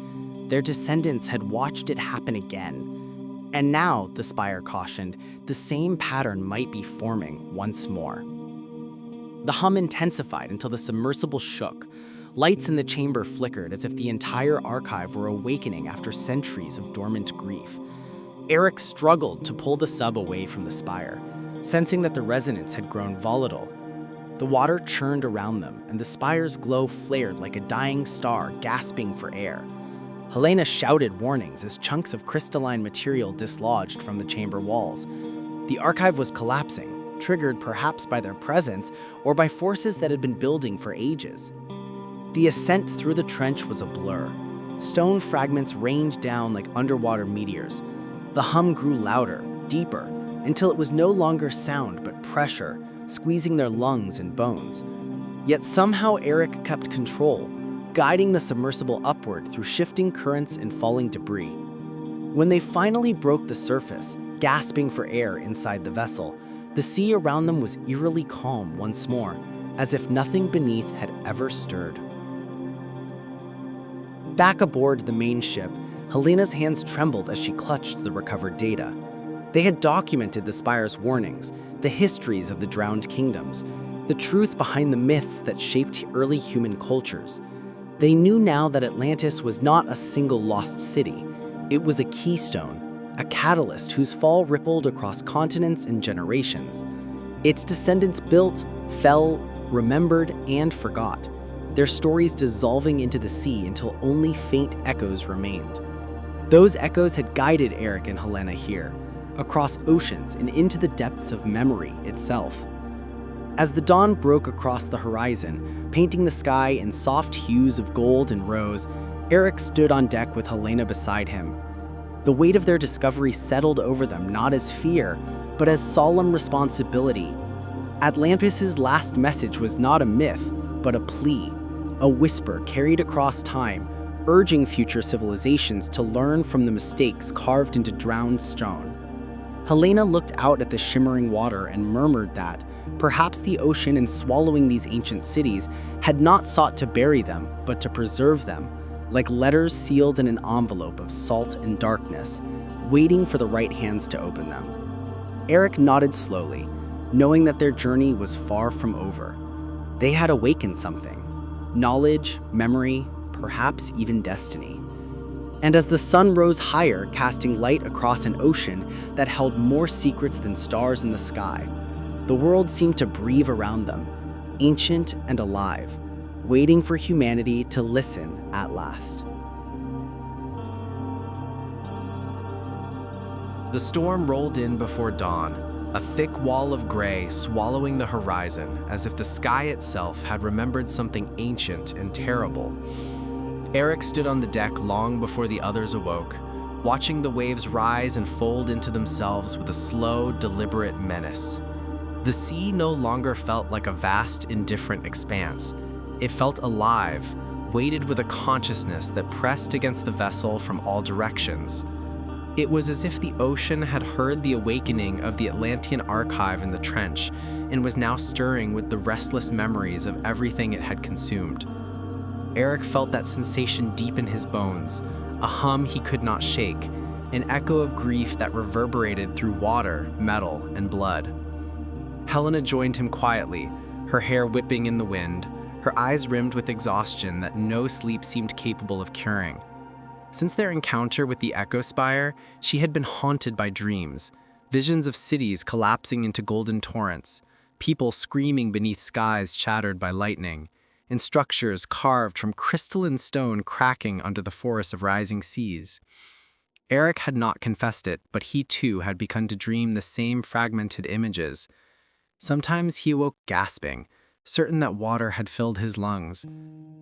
Their descendants had watched it happen again. And now, the spire cautioned, the same pattern might be forming once more. The hum intensified until the submersible shook. Lights in the chamber flickered as if the entire archive were awakening after centuries of dormant grief. Eric struggled to pull the sub away from the spire, sensing that the resonance had grown volatile. The water churned around them, and the spire's glow flared like a dying star gasping for air. Helena shouted warnings as chunks of crystalline material dislodged from the chamber walls. The archive was collapsing, triggered perhaps by their presence or by forces that had been building for ages. The ascent through the trench was a blur. Stone fragments rained down like underwater meteors. The hum grew louder, deeper, until it was no longer sound but pressure, squeezing their lungs and bones. Yet somehow Eric kept control, guiding the submersible upward through shifting currents and falling debris. When they finally broke the surface, gasping for air inside the vessel, the sea around them was eerily calm once more, as if nothing beneath had ever stirred. Back aboard the main ship, Helena's hands trembled as she clutched the recovered data. They had documented the spire's warnings, the histories of the drowned kingdoms, the truth behind the myths that shaped early human cultures. They knew now that Atlantis was not a single lost city. It was a keystone, a catalyst whose fall rippled across continents and generations. Its descendants built, fell, remembered, and forgot, their stories dissolving into the sea until only faint echoes remained. Those echoes had guided Eric and Helena here, across oceans and into the depths of memory itself. As the dawn broke across the horizon, painting the sky in soft hues of gold and rose, Eric stood on deck with Helena beside him. The weight of their discovery settled over them not as fear, but as solemn responsibility. Atlantis' last message was not a myth, but a plea, a whisper carried across time, urging future civilizations to learn from the mistakes carved into drowned stone. Helena looked out at the shimmering water and murmured that, perhaps the ocean in swallowing these ancient cities had not sought to bury them, but to preserve them, like letters sealed in an envelope of salt and darkness, waiting for the right hands to open them. Eric nodded slowly, knowing that their journey was far from over. They had awakened something. Knowledge, memory, perhaps even destiny. And as the sun rose higher, casting light across an ocean that held more secrets than stars in the sky, the world seemed to breathe around them, ancient and alive, waiting for humanity to listen at last. The storm rolled in before dawn, a thick wall of gray swallowing the horizon as if the sky itself had remembered something ancient and terrible. Eric stood on the deck long before the others awoke, watching the waves rise and fold into themselves with a slow, deliberate menace. The sea no longer felt like a vast, indifferent expanse. It felt alive, weighted with a consciousness that pressed against the vessel from all directions. It was as if the ocean had heard the awakening of the Atlantean archive in the trench and was now stirring with the restless memories of everything it had consumed. Eric felt that sensation deep in his bones, a hum he could not shake, an echo of grief that reverberated through water, metal, and blood. Helena joined him quietly, her hair whipping in the wind, her eyes rimmed with exhaustion that no sleep seemed capable of curing. Since their encounter with the Echo Spire, she had been haunted by dreams, visions of cities collapsing into golden torrents, people screaming beneath skies shattered by lightning, and structures carved from crystalline stone cracking under the force of rising seas. Eric had not confessed it, but he too had begun to dream the same fragmented images. Sometimes he awoke gasping, certain that water had filled his lungs.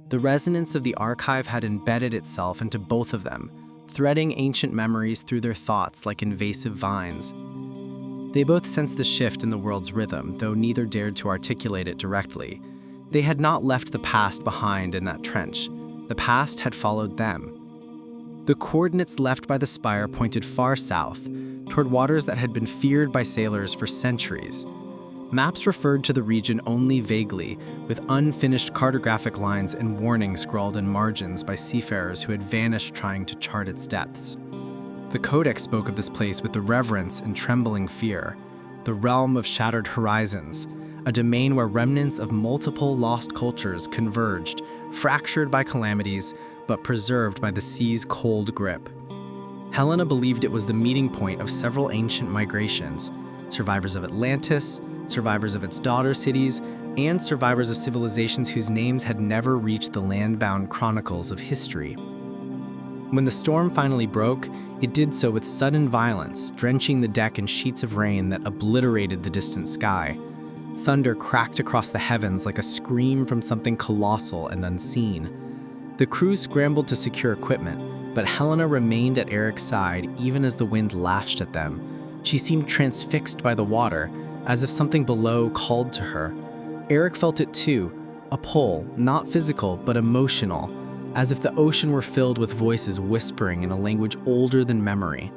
The resonance of the archive had embedded itself into both of them, threading ancient memories through their thoughts like invasive vines. They both sensed the shift in the world's rhythm, though neither dared to articulate it directly. They had not left the past behind in that trench. The past had followed them. The coordinates left by the spire pointed far south, toward waters that had been feared by sailors for centuries. Maps referred to the region only vaguely, with unfinished cartographic lines and warnings scrawled in margins by seafarers who had vanished trying to chart its depths. The Codex spoke of this place with the reverence and trembling fear, the realm of shattered horizons, a domain where remnants of multiple lost cultures converged, fractured by calamities, but preserved by the sea's cold grip. Helena believed it was the meeting point of several ancient migrations, survivors of Atlantis, survivors of its daughter cities, and survivors of civilizations whose names had never reached the land-bound chronicles of history. When the storm finally broke, it did so with sudden violence, drenching the deck in sheets of rain that obliterated the distant sky. Thunder cracked across the heavens like a scream from something colossal and unseen. The crew scrambled to secure equipment, but Helena remained at Eric's side even as the wind lashed at them. She seemed transfixed by the water, as if something below called to her. Eric felt it too, a pull, not physical but emotional, as if the ocean were filled with voices whispering in a language older than memory.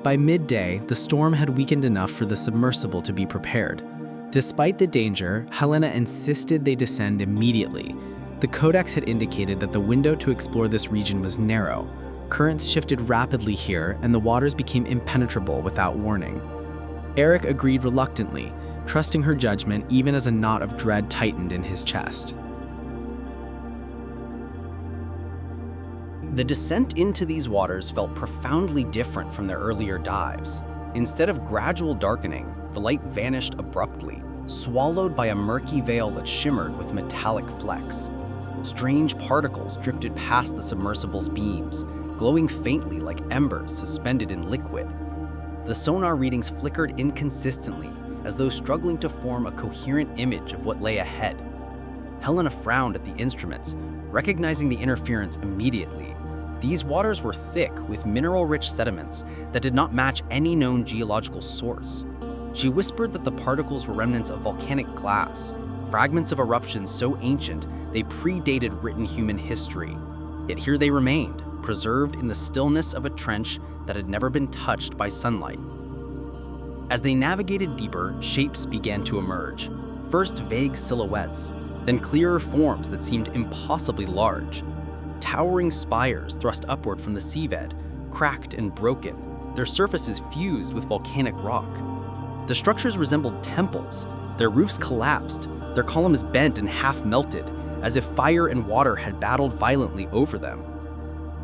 By midday, the storm had weakened enough for the submersible to be prepared. Despite the danger, Helena insisted they descend immediately. The Codex had indicated that the window to explore this region was narrow. Currents shifted rapidly here, and the waters became impenetrable without warning. Eric agreed reluctantly, trusting her judgment even as a knot of dread tightened in his chest. The descent into these waters felt profoundly different from their earlier dives. Instead of gradual darkening, the light vanished abruptly, swallowed by a murky veil that shimmered with metallic flecks. Strange particles drifted past the submersible's beams, glowing faintly like embers suspended in liquid. The sonar readings flickered inconsistently, as though struggling to form a coherent image of what lay ahead. Helena frowned at the instruments, recognizing the interference immediately. These waters were thick with mineral-rich sediments that did not match any known geological source. She whispered that the particles were remnants of volcanic glass, fragments of eruptions so ancient they predated written human history. Yet here they remained, preserved in the stillness of a trench that had never been touched by sunlight. As they navigated deeper, shapes began to emerge. First vague silhouettes, then clearer forms that seemed impossibly large. Towering spires thrust upward from the seabed, cracked and broken, their surfaces fused with volcanic rock. The structures resembled temples, their roofs collapsed, their columns bent and half melted, as if fire and water had battled violently over them.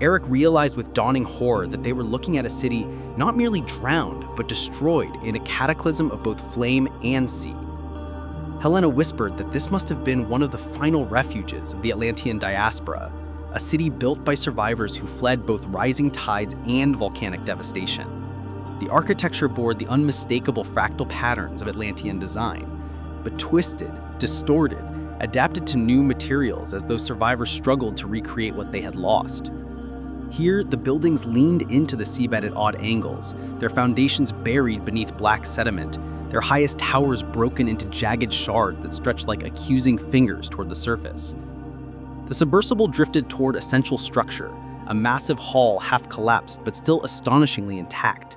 Eric realized with dawning horror that they were looking at a city not merely drowned, but destroyed in a cataclysm of both flame and sea. Helena whispered that this must have been one of the final refuges of the Atlantean diaspora, a city built by survivors who fled both rising tides and volcanic devastation. The architecture bore the unmistakable fractal patterns of Atlantean design, but twisted, distorted, adapted to new materials as those survivors struggled to recreate what they had lost. Here, the buildings leaned into the seabed at odd angles, their foundations buried beneath black sediment, their highest towers broken into jagged shards that stretched like accusing fingers toward the surface. The submersible drifted toward a central structure, a massive hall half collapsed but still astonishingly intact.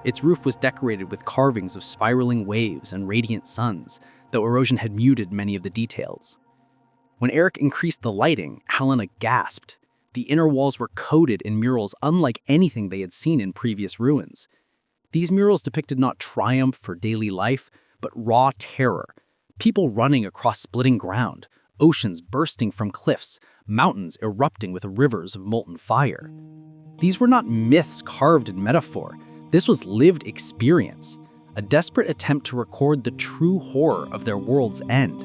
Its roof was decorated with carvings of spiraling waves and radiant suns, though erosion had muted many of the details. When Eric increased the lighting, Helena gasped. The inner walls were coated in murals unlike anything they had seen in previous ruins. These murals depicted not triumph for daily life, but raw terror. People running across splitting ground, oceans bursting from cliffs, mountains erupting with rivers of molten fire. These were not myths carved in metaphor. This was lived experience, a desperate attempt to record the true horror of their world's end.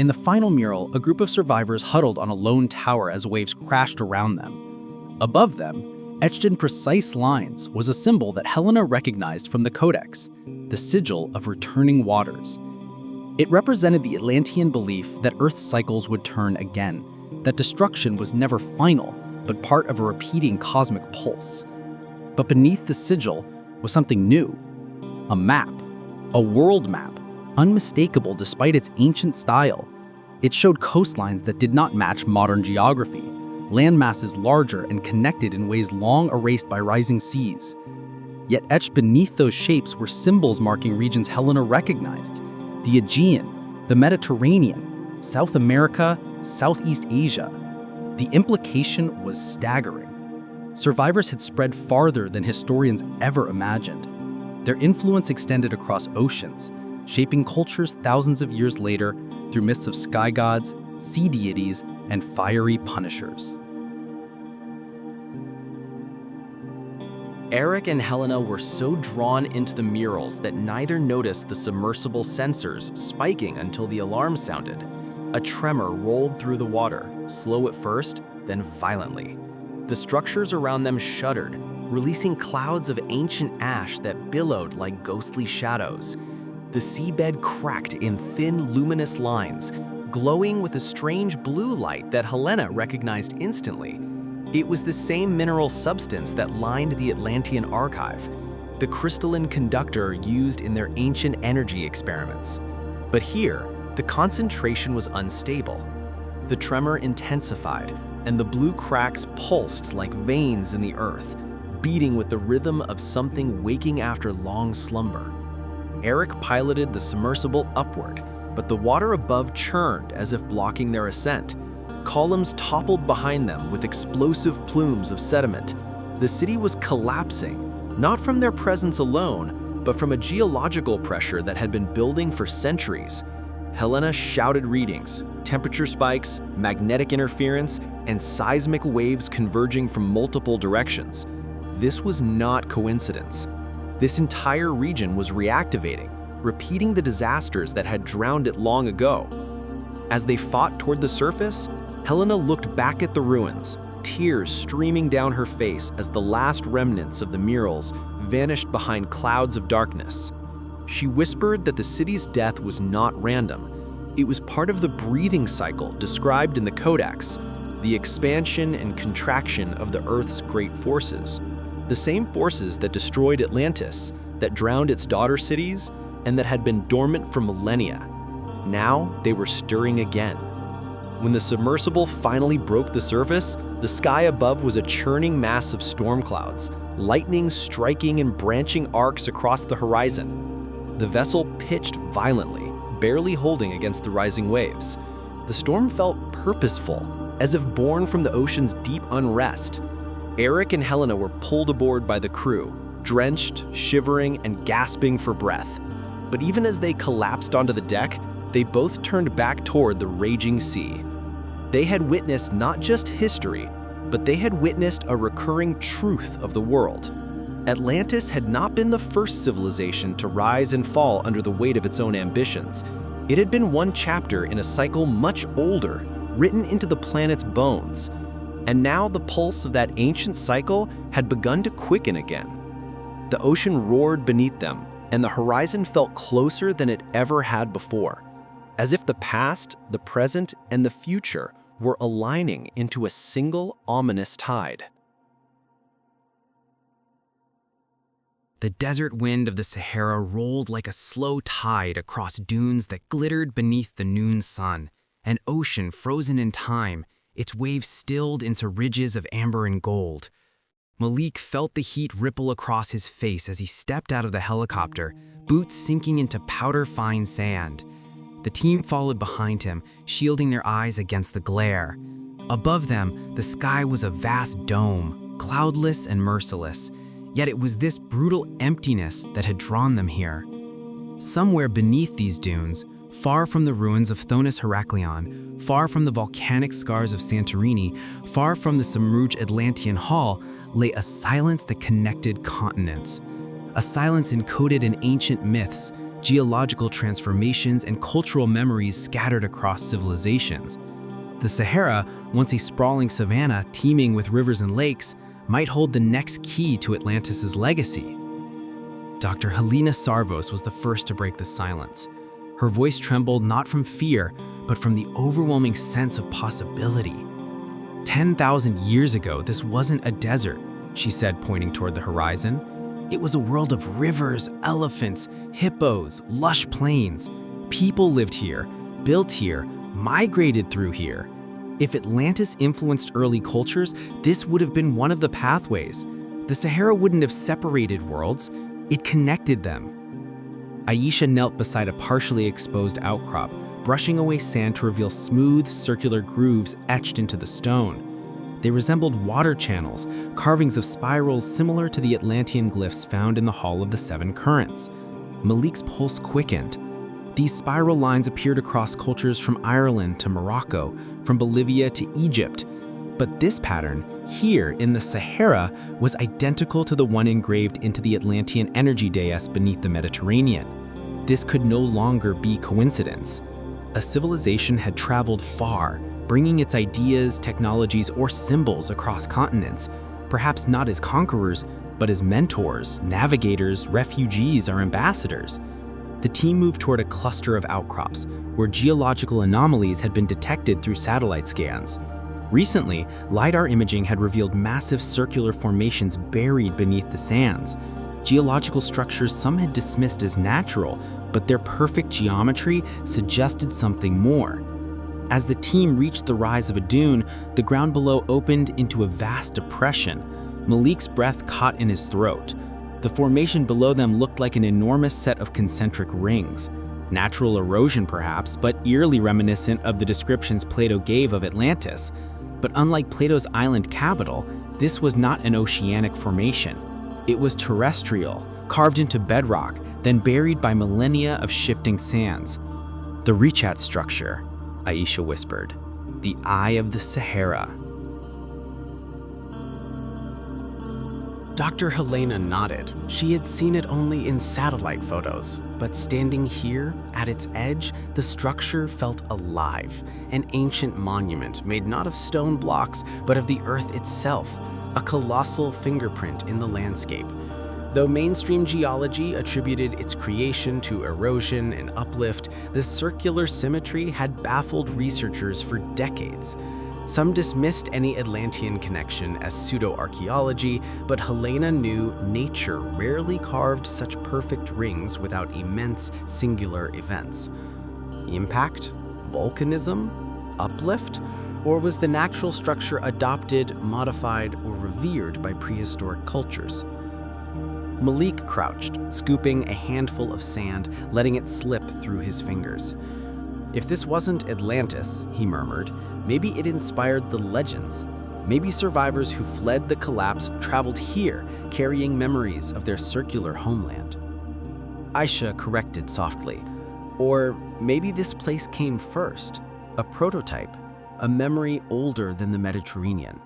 In the final mural, a group of survivors huddled on a lone tower as waves crashed around them. Above them, etched in precise lines, was a symbol that Helena recognized from the Codex, the sigil of returning waters. It represented the Atlantean belief that Earth's cycles would turn again, that destruction was never final, but part of a repeating cosmic pulse. But beneath the sigil was something new. A map, a world map, unmistakable despite its ancient style. It showed coastlines that did not match modern geography, landmasses larger and connected in ways long erased by rising seas. Yet etched beneath those shapes were symbols marking regions Helena recognized: the Aegean, the Mediterranean, South America, Southeast Asia. The implication was staggering. survivors had spread farther than historians ever imagined. Their influence extended across oceans, shaping cultures thousands of years later through myths of sky gods, sea deities, and fiery punishers. Eric and Helena were so drawn into the murals that neither noticed the submersible sensors spiking until the alarm sounded. A tremor rolled through the water, slow at first, then violently. The structures around them shuddered, releasing clouds of ancient ash that billowed like ghostly shadows. The seabed cracked in thin, luminous lines, glowing with a strange blue light that Helena recognized instantly. It was the same mineral substance that lined the Atlantean archive, the crystalline conductor used in their ancient energy experiments. But here, the concentration was unstable. The tremor intensified, and the blue cracks pulsed like veins in the earth, beating with the rhythm of something waking after long slumber. Eric piloted the submersible upward, but the water above churned as if blocking their ascent. Columns toppled behind them with explosive plumes of sediment. The city was collapsing, not from their presence alone, but from a geological pressure that had been building for centuries. Helena shouted readings, temperature spikes, magnetic interference, and seismic waves converging from multiple directions. This was not coincidence. This entire region was reactivating, repeating the disasters that had drowned it long ago. As they fought toward the surface, Helena looked back at the ruins, tears streaming down her face as the last remnants of the murals vanished behind clouds of darkness. She whispered that the city's death was not random. It was part of the breathing cycle described in the Codex, the expansion and contraction of the Earth's great forces. The same forces that destroyed Atlantis, that drowned its daughter cities, and that had been dormant for millennia. Now they were stirring again. When the submersible finally broke the surface, the sky above was a churning mass of storm clouds, lightning striking in branching arcs across the horizon. The vessel pitched violently, barely holding against the rising waves. The storm felt purposeful, as if born from the ocean's deep unrest. Eric and Helena were pulled aboard by the crew, drenched, shivering, and gasping for breath. But even as they collapsed onto the deck, they both turned back toward the raging sea. They had witnessed not just history, but they had witnessed a recurring truth of the world. Atlantis had not been the first civilization to rise and fall under the weight of its own ambitions. It had been one chapter in a cycle much older, written into the planet's bones. And now the pulse of that ancient cycle had begun to quicken again. The ocean roared beneath them, and the horizon felt closer than it ever had before, as if the past, the present, and the future were aligning into a single ominous tide. The desert wind of the Sahara rolled like a slow tide across dunes that glittered beneath the noon sun, an ocean frozen in time, its waves stilled into ridges of amber and gold. Malik felt the heat ripple across his face as he stepped out of the helicopter, boots sinking into powder-fine sand. The team followed behind him, shielding their eyes against the glare. Above them, the sky was a vast dome, cloudless and merciless. Yet it was this brutal emptiness that had drawn them here. Somewhere beneath these dunes, far from the ruins of Thonis Heraklion, far from the volcanic scars of Santorini, far from the submerged Atlantean Hall, lay a silence that connected continents. A silence encoded in ancient myths, geological transformations, and cultural memories scattered across civilizations. The Sahara, once a sprawling savanna teeming with rivers and lakes, might hold the next key to Atlantis' legacy. Dr. Helena Sarvos was the first to break the silence. Her voice trembled not from fear, but from the overwhelming sense of possibility. 10,000 years ago, this wasn't a desert, she said, pointing toward the horizon. It was a world of rivers, elephants, hippos, lush plains. People lived here, built here, migrated through here. If Atlantis influenced early cultures, this would have been one of the pathways. The Sahara wouldn't have separated worlds, it connected them. Aisha knelt beside a partially exposed outcrop, brushing away sand to reveal smooth, circular grooves etched into the stone. They resembled water channels, carvings of spirals similar to the Atlantean glyphs found in the Hall of the Seven Currents. Malik's pulse quickened. These spiral lines appeared across cultures from Ireland to Morocco, from Bolivia to Egypt. But this pattern, here in the Sahara, was identical to the one engraved into the Atlantean energy dais beneath the Mediterranean. This could no longer be coincidence. A civilization had traveled far, bringing its ideas, technologies, or symbols across continents, perhaps not as conquerors, but as mentors, navigators, refugees, or ambassadors. The team moved toward a cluster of outcrops, where geological anomalies had been detected through satellite scans. Recently, LiDAR imaging had revealed massive circular formations buried beneath the sands. Geological structures some had dismissed as natural, but their perfect geometry suggested something more. As the team reached the rise of a dune, the ground below opened into a vast depression. Malik's breath caught in his throat. The formation below them looked like an enormous set of concentric rings. Natural erosion perhaps, but eerily reminiscent of the descriptions Plato gave of Atlantis. But unlike Plato's island capital, this was not an oceanic formation. It was terrestrial, carved into bedrock, then buried by millennia of shifting sands. The Richat structure, Aisha whispered. The Eye of the Sahara. Dr. Helena nodded. She had seen it only in satellite photos, but standing here, at its edge, the structure felt alive. An ancient monument made not of stone blocks, but of the earth itself, a colossal fingerprint in the landscape. Though mainstream geology attributed its creation to erosion and uplift, the circular symmetry had baffled researchers for decades. Some dismissed any Atlantean connection as pseudo-archaeology, but Helena knew nature rarely carved such perfect rings without immense singular events. Impact? Volcanism? Uplift? Or was the natural structure adopted, modified, or revered by prehistoric cultures? Malik crouched, scooping a handful of sand, letting it slip through his fingers. If this wasn't Atlantis, he murmured, maybe it inspired the legends. Maybe survivors who fled the collapse traveled here, carrying memories of their circular homeland. Aisha corrected softly. Or maybe this place came first, a prototype, a memory older than the Mediterranean.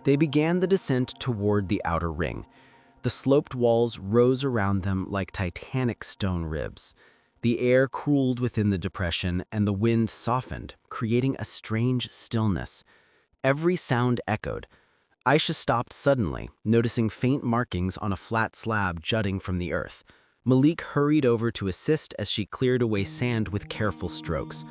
They began the descent toward the outer ring. The sloped walls rose around them like titanic stone ribs. The air cooled within the depression, and the wind softened, creating a strange stillness. Every sound echoed. Aisha stopped suddenly, noticing faint markings on a flat slab jutting from the earth. Malik hurried over to assist as she cleared away sand with careful strokes.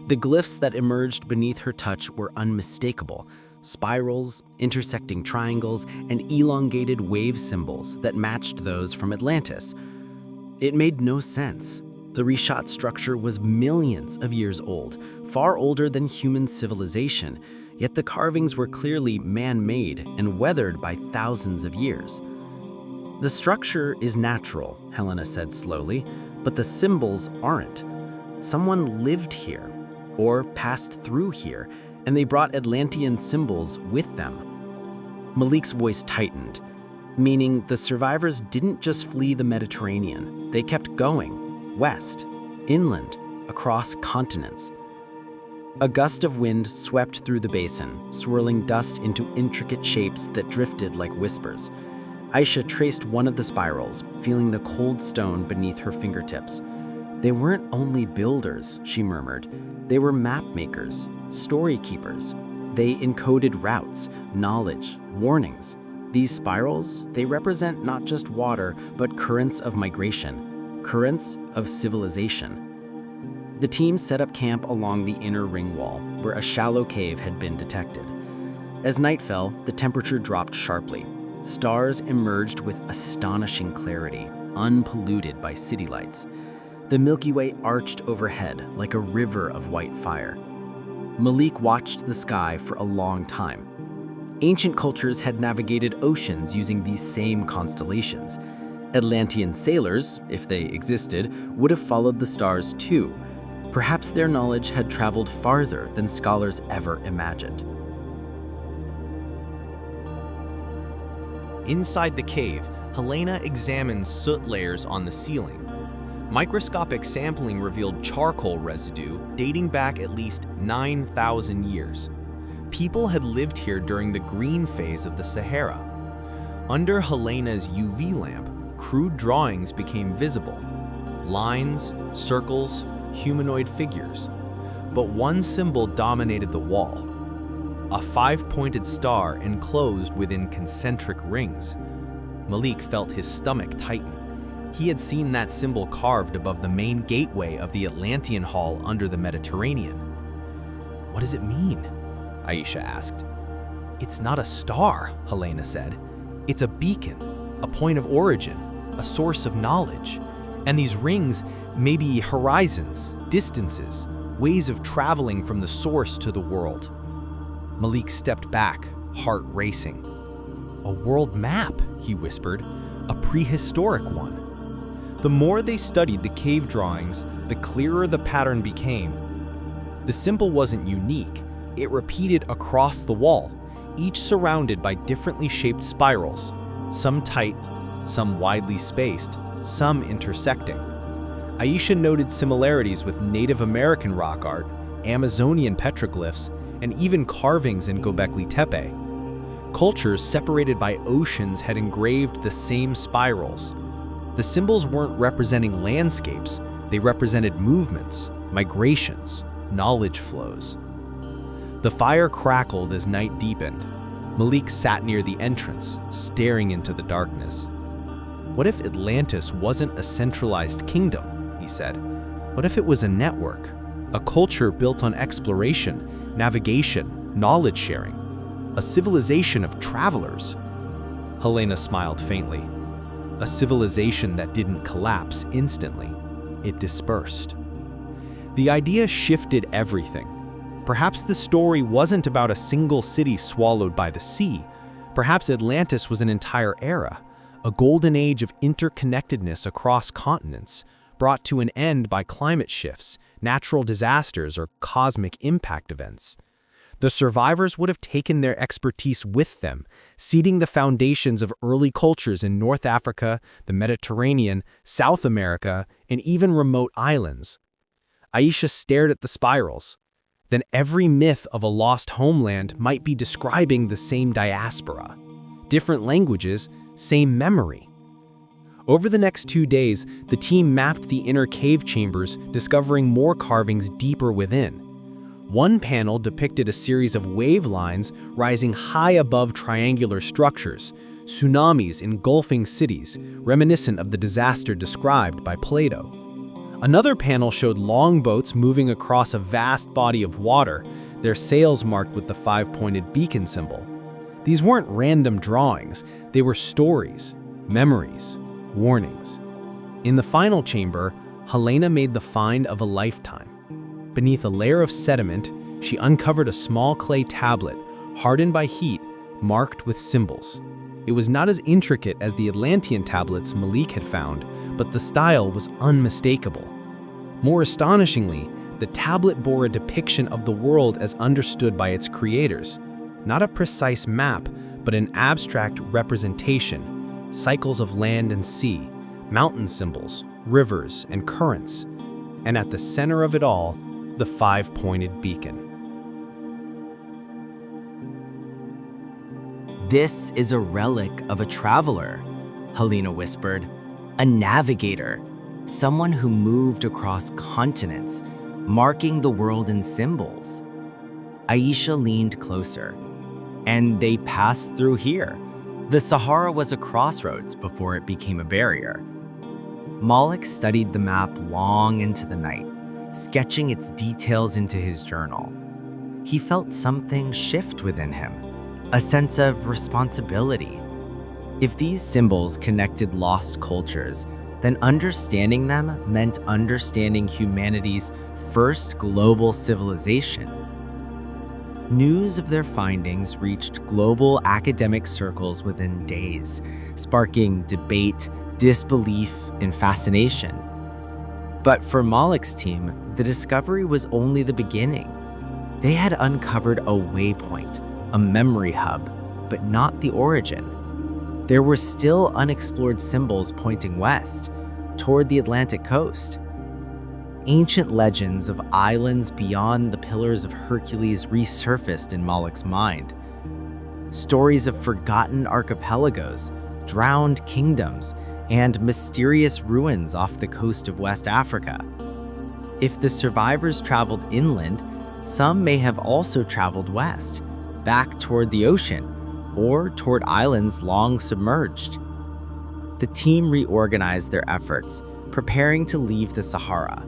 The glyphs that emerged beneath her touch were unmistakable. Spirals, intersecting triangles, and elongated wave symbols that matched those from Atlantis. It made no sense. The Richat structure was millions of years old, far older than human civilization, yet the carvings were clearly man-made and weathered by thousands of years. The structure is natural, Helena said slowly, but the symbols aren't. Someone lived here, or passed through here, and they brought Atlantean symbols with them. Malik's voice tightened, meaning the survivors didn't just flee the Mediterranean. They kept going, west, inland, across continents. A gust of wind swept through the basin, swirling dust into intricate shapes that drifted like whispers. Aisha traced one of the spirals, feeling the cold stone beneath her fingertips. They weren't only builders, she murmured. They were map makers, story keepers. They encoded routes, knowledge, warnings. These spirals, they represent not just water, but currents of migration, currents of civilization. The team set up camp along the inner ring wall, where a shallow cave had been detected. As night fell, the temperature dropped sharply. Stars emerged with astonishing clarity, unpolluted by city lights. The Milky Way arched overhead like a river of white fire. Malik watched the sky for a long time. Ancient cultures had navigated oceans using these same constellations. Atlantean sailors, if they existed, would have followed the stars too. Perhaps their knowledge had traveled farther than scholars ever imagined. Inside the cave, Helena examined soot layers on the ceiling. Microscopic sampling revealed charcoal residue dating back at least 9,000 years. People had lived here during the green phase of the Sahara. Under Helena's UV lamp, crude drawings became visible. Lines, circles, humanoid figures. But one symbol dominated the wall. A 5-pointed star enclosed within concentric rings. Malik felt his stomach tighten. He had seen that symbol carved above the main gateway of the Atlantean Hall under the Mediterranean. "What does it mean?" Aisha asked. "It's not a star," Helena said. "It's a beacon, a point of origin, a source of knowledge. And these rings may be horizons, distances, ways of traveling from the source to the world." Malik stepped back, heart racing. "A world map," he whispered, "a prehistoric one." The more they studied the cave drawings, the clearer the pattern became. The symbol wasn't unique. It repeated across the wall, each surrounded by differently shaped spirals, some tight, some widely spaced, some intersecting. Aisha noted similarities with Native American rock art, Amazonian petroglyphs, and even carvings in Göbekli Tepe. Cultures separated by oceans had engraved the same spirals. The symbols weren't representing landscapes, they represented movements, migrations, knowledge flows. The fire crackled as night deepened. Malik sat near the entrance, staring into the darkness. "What if Atlantis wasn't a centralized kingdom?" he said. "What if it was a network, a culture built on exploration, navigation, knowledge sharing, a civilization of travelers?" Helena smiled faintly. A civilization that didn't collapse instantly. It dispersed. The idea shifted everything. Perhaps the story wasn't about a single city swallowed by the sea. Perhaps Atlantis was an entire era, a golden age of interconnectedness across continents, brought to an end by climate shifts, natural disasters, or cosmic impact events. The survivors would have taken their expertise with them, seeding the foundations of early cultures in North Africa, the Mediterranean, South America, and even remote islands. Aisha stared at the spirals. Then every myth of a lost homeland might be describing the same diaspora. Different languages, same memory. Over the next 2 days, the team mapped the inner cave chambers, discovering more carvings deeper within. One panel depicted a series of wave lines rising high above triangular structures, tsunamis engulfing cities, reminiscent of the disaster described by Plato. Another panel showed longboats moving across a vast body of water, their sails marked with the 5-pointed beacon symbol. These weren't random drawings, they were stories, memories, warnings. In the final chamber, Helena made the find of a lifetime. Beneath a layer of sediment, she uncovered a small clay tablet, hardened by heat, marked with symbols. It was not as intricate as the Atlantean tablets Malik had found, but the style was unmistakable. More astonishingly, the tablet bore a depiction of the world as understood by its creators. Not a precise map, but an abstract representation. Cycles of land and sea, mountain symbols, rivers, and currents. And at the center of it all, the 5-pointed beacon. "This is a relic of a traveler," Helena whispered. "A navigator, someone who moved across continents, marking the world in symbols." Aisha leaned closer. "And they passed through here. The Sahara was a crossroads before it became a barrier." Malik studied the map long into the night, sketching its details into his journal. He felt something shift within him, a sense of responsibility. If these symbols connected lost cultures, then understanding them meant understanding humanity's first global civilization. News of their findings reached global academic circles within days, sparking debate, disbelief, and fascination. But for Malik's team, the discovery was only the beginning. They had uncovered a waypoint, a memory hub, but not the origin. there were still unexplored symbols pointing west, toward the Atlantic coast. Ancient legends of islands beyond the Pillars of Hercules resurfaced in Malik's mind. Stories of forgotten archipelagos, drowned kingdoms, and mysterious ruins off the coast of West Africa. If the survivors traveled inland, some may have also traveled west, back toward the ocean, or toward islands long submerged. The team reorganized their efforts, preparing to leave the Sahara.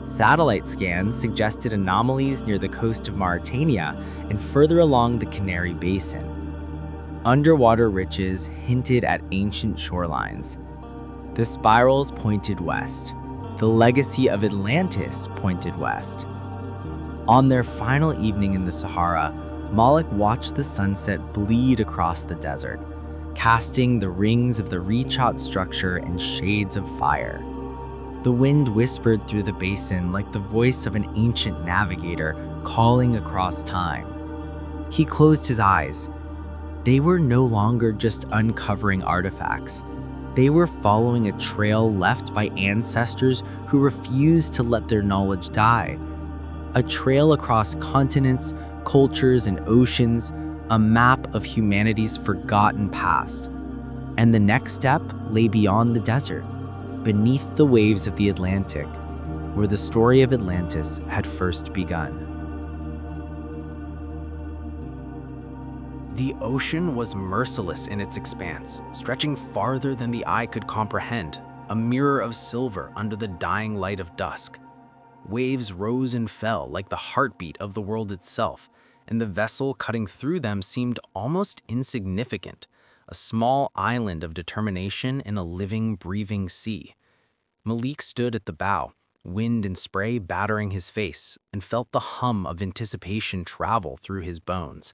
Satellite scans suggested anomalies near the coast of Mauritania and further along the Canary Basin. Underwater ridges hinted at ancient shorelines. The spirals pointed west. The legacy of Atlantis pointed west. On their final evening in the Sahara, Malik watched the sunset bleed across the desert, casting the rings of the rechat structure and shades of fire. The wind whispered through the basin like the voice of an ancient navigator calling across time. He closed his eyes. They were no longer just uncovering artifacts. They were following a trail left by ancestors who refused to let their knowledge die. A trail across continents, cultures, and oceans, a map of humanity's forgotten past. And the next step lay beyond the desert, beneath the waves of the Atlantic, where the story of Atlantis had first begun. The ocean was merciless in its expanse, stretching farther than the eye could comprehend, a mirror of silver under the dying light of dusk. Waves rose and fell like the heartbeat of the world itself, and the vessel cutting through them seemed almost insignificant, a small island of determination in a living, breathing sea. Malik stood at the bow, wind and spray battering his face, and felt the hum of anticipation travel through his bones.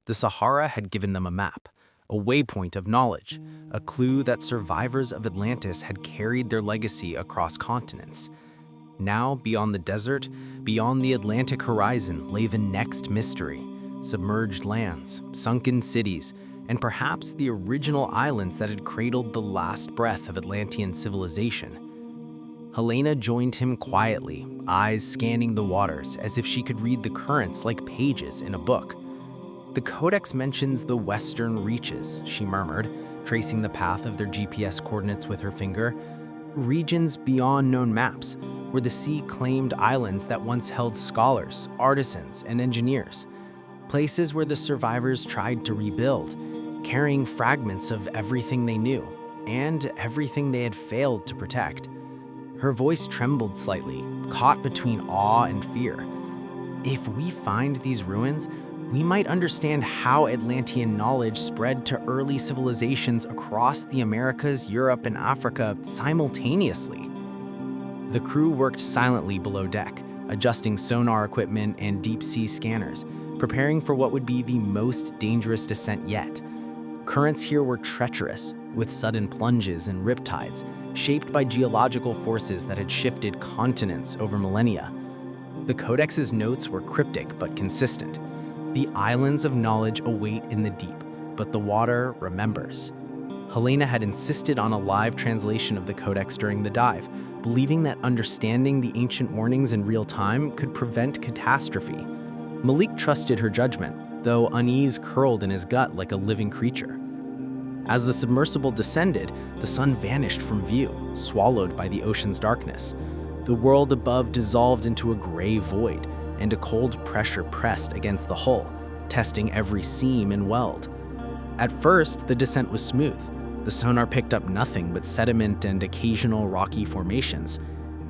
The Sahara had given them a map, a waypoint of knowledge, a clue that survivors of Atlantis had carried their legacy across continents. Now, beyond the desert, beyond the Atlantic horizon, lay the next mystery: submerged lands, sunken cities, and perhaps the original islands that had cradled the last breath of Atlantean civilization. Helena joined him quietly, eyes scanning the waters as if she could read the currents like pages in a book. "The Codex mentions the western reaches," she murmured, tracing the path of their GPS coordinates with her finger. "Regions beyond known maps, where the sea claimed islands that once held scholars, artisans, and engineers. Places where the survivors tried to rebuild, carrying fragments of everything they knew, and everything they had failed to protect." Her voice trembled slightly, caught between awe and fear. "If we find these ruins, we might understand how Atlantean knowledge spread to early civilizations across the Americas, Europe, and Africa simultaneously." The crew worked silently below deck, adjusting sonar equipment and deep-sea scanners, preparing for what would be the most dangerous descent yet. Currents here were treacherous, with sudden plunges and riptides, shaped by geological forces that had shifted continents over millennia. The Codex's notes were cryptic but consistent. The islands of knowledge await in the deep, but the water remembers. Helena had insisted on a live translation of the Codex during the dive, believing that understanding the ancient warnings in real time could prevent catastrophe. Malik trusted her judgment, though unease curled in his gut like a living creature. As the submersible descended, the sun vanished from view, swallowed by the ocean's darkness. The world above dissolved into a gray void, and a cold pressure pressed against the hull, testing every seam and weld. At first, the descent was smooth. The sonar picked up nothing but sediment and occasional rocky formations.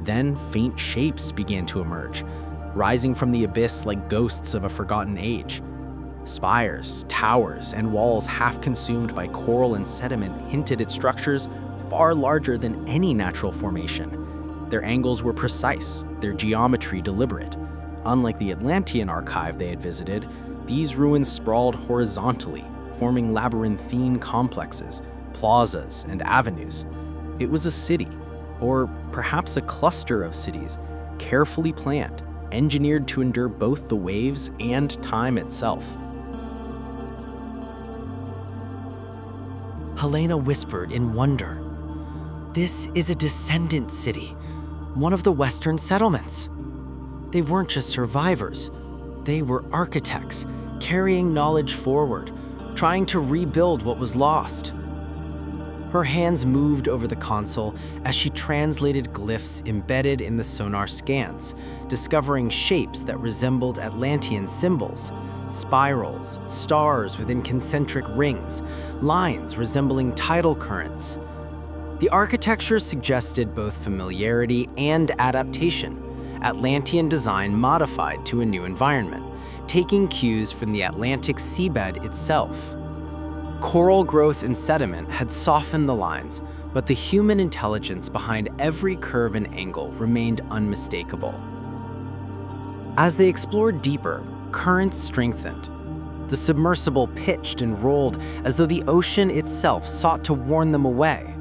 Then faint shapes began to emerge, rising from the abyss like ghosts of a forgotten age. Spires, towers, and walls half consumed by coral and sediment hinted at structures far larger than any natural formation. Their angles were precise, their geometry deliberate. Unlike the Atlantean archive they had visited, these ruins sprawled horizontally, forming labyrinthine complexes, plazas, and avenues. It was a city, or perhaps a cluster of cities, carefully planned, engineered to endure both the waves and time itself. Helena whispered in wonder. "This is a descendant city, one of the Western settlements." They weren't just survivors. They were architects, carrying knowledge forward, trying to rebuild what was lost. Her hands moved over the console as she translated glyphs embedded in the sonar scans, discovering shapes that resembled Atlantean symbols, spirals, stars within concentric rings, lines resembling tidal currents. The architecture suggested both familiarity and adaptation, Atlantean design modified to a new environment, taking cues from the Atlantic seabed itself. Coral growth and sediment had softened the lines, but the human intelligence behind every curve and angle remained unmistakable. As they explored deeper, currents strengthened. The submersible pitched and rolled as though the ocean itself sought to warn them away.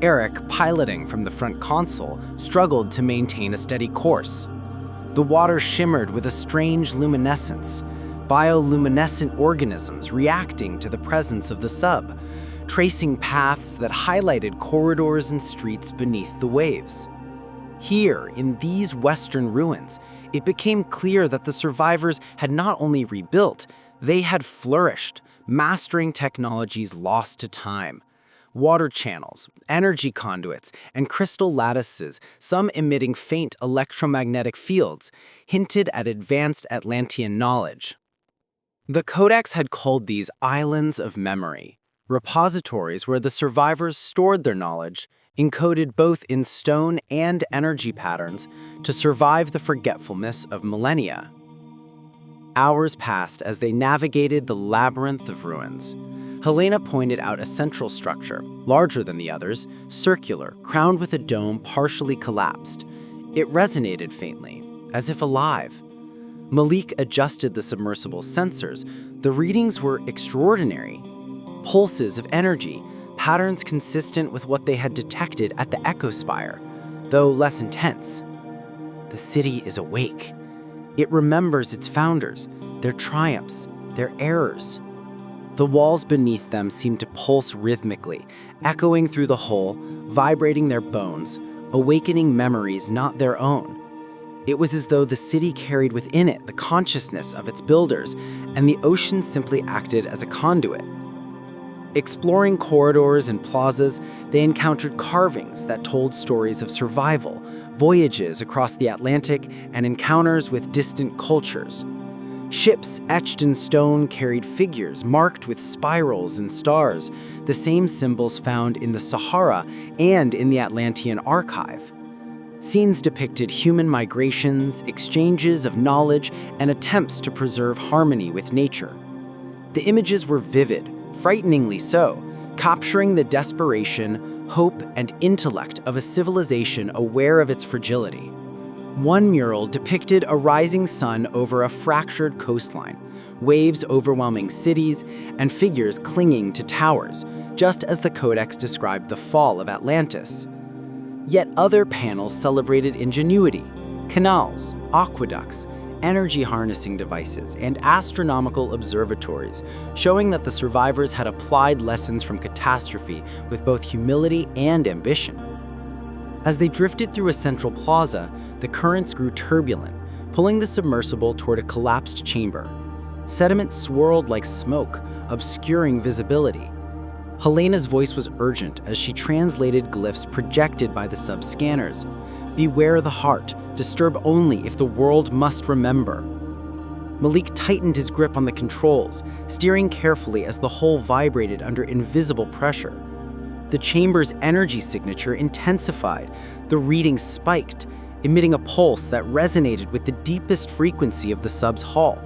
Eric, piloting from the front console, struggled to maintain a steady course. The water shimmered with a strange luminescence, bioluminescent organisms reacting to the presence of the sub, tracing paths that highlighted corridors and streets beneath the waves. Here, in these Western ruins, it became clear that the survivors had not only rebuilt, they had flourished, mastering technologies lost to time. Water channels, energy conduits, and crystal lattices, some emitting faint electromagnetic fields, hinted at advanced Atlantean knowledge. The Codex had called these islands of memory, repositories where the survivors stored their knowledge, encoded both in stone and energy patterns to survive the forgetfulness of millennia. Hours passed as they navigated the labyrinth of ruins. Helena pointed out a central structure, larger than the others, circular, crowned with a dome partially collapsed. It resonated faintly, as if alive. Malik adjusted the submersible sensors. The readings were extraordinary. Pulses of energy, patterns consistent with what they had detected at the echospire, though less intense. The city is awake. It remembers its founders, their triumphs, their errors. The walls beneath them seemed to pulse rhythmically, echoing through the hull, vibrating their bones, awakening memories not their own. It was as though the city carried within it the consciousness of its builders, and the ocean simply acted as a conduit. Exploring corridors and plazas, they encountered carvings that told stories of survival, voyages across the Atlantic, and encounters with distant cultures. Ships etched in stone carried figures marked with spirals and stars, the same symbols found in the Sahara and in the Atlantean archive. Scenes depicted human migrations, exchanges of knowledge, and attempts to preserve harmony with nature. The images were vivid, frighteningly so, capturing the desperation, hope, and intellect of a civilization aware of its fragility. One mural depicted a rising sun over a fractured coastline, waves overwhelming cities, and figures clinging to towers, just as the Codex described the fall of Atlantis. Yet other panels celebrated ingenuity, canals, aqueducts, energy harnessing devices, and astronomical observatories, showing that the survivors had applied lessons from catastrophe with both humility and ambition. As they drifted through a central plaza, the currents grew turbulent, pulling the submersible toward a collapsed chamber. Sediment swirled like smoke, obscuring visibility. Helena's voice was urgent as she translated glyphs projected by the sub-scanners. Beware the heart, disturb only if the world must remember. Malik tightened his grip on the controls, steering carefully as the hull vibrated under invisible pressure. The chamber's energy signature intensified, the reading spiked, emitting a pulse that resonated with the deepest frequency of the sub's hull.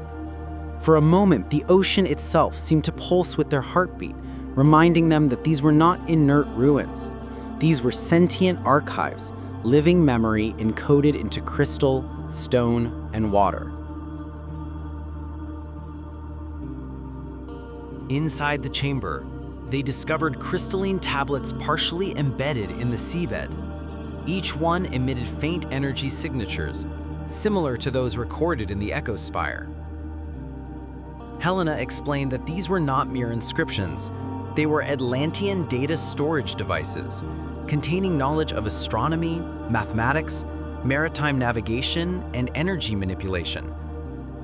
For a moment, the ocean itself seemed to pulse with their heartbeat, reminding them that these were not inert ruins. These were sentient archives, living memory encoded into crystal, stone, and water. Inside the chamber, they discovered crystalline tablets partially embedded in the seabed. Each one emitted faint energy signatures, similar to those recorded in the echospire. Helena explained that these were not mere inscriptions. They were Atlantean data storage devices, containing knowledge of astronomy, mathematics, maritime navigation, and energy manipulation.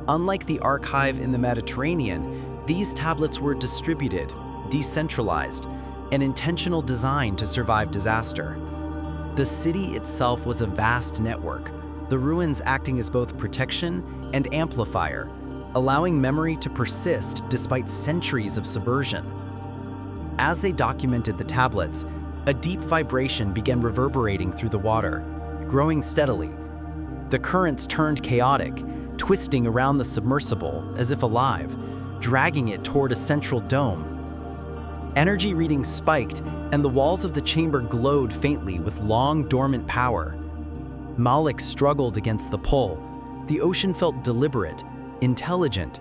Unlike the archive in the Mediterranean, these tablets were distributed, decentralized, and intentional design to survive disaster. The city itself was a vast network, the ruins acting as both protection and amplifier, allowing memory to persist despite centuries of subversion. As they documented the tablets, a deep vibration began reverberating through the water, growing steadily. The currents turned chaotic, twisting around the submersible as if alive, dragging it toward a central dome. Energy readings spiked, and the walls of the chamber glowed faintly with long, dormant power. Malik struggled against the pull. The ocean felt deliberate, intelligent.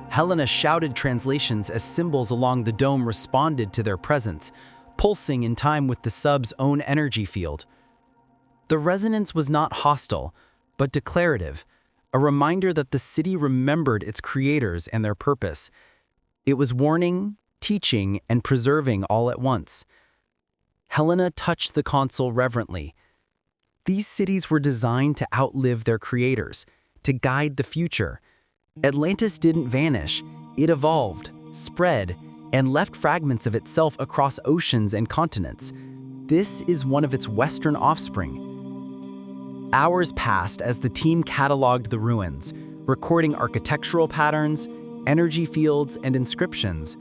Helena shouted translations as symbols along the dome responded to their presence, pulsing in time with the sub's own energy field. The resonance was not hostile, but declarative, a reminder that the city remembered its creators and their purpose. It was warning, teaching, and preserving all at once. Helena touched the console reverently. These cities were designed to outlive their creators, to guide the future. Atlantis didn't vanish. It evolved, spread, and left fragments of itself across oceans and continents. This is one of its Western offspring. Hours passed as the team cataloged the ruins, recording architectural patterns, energy fields, and inscriptions.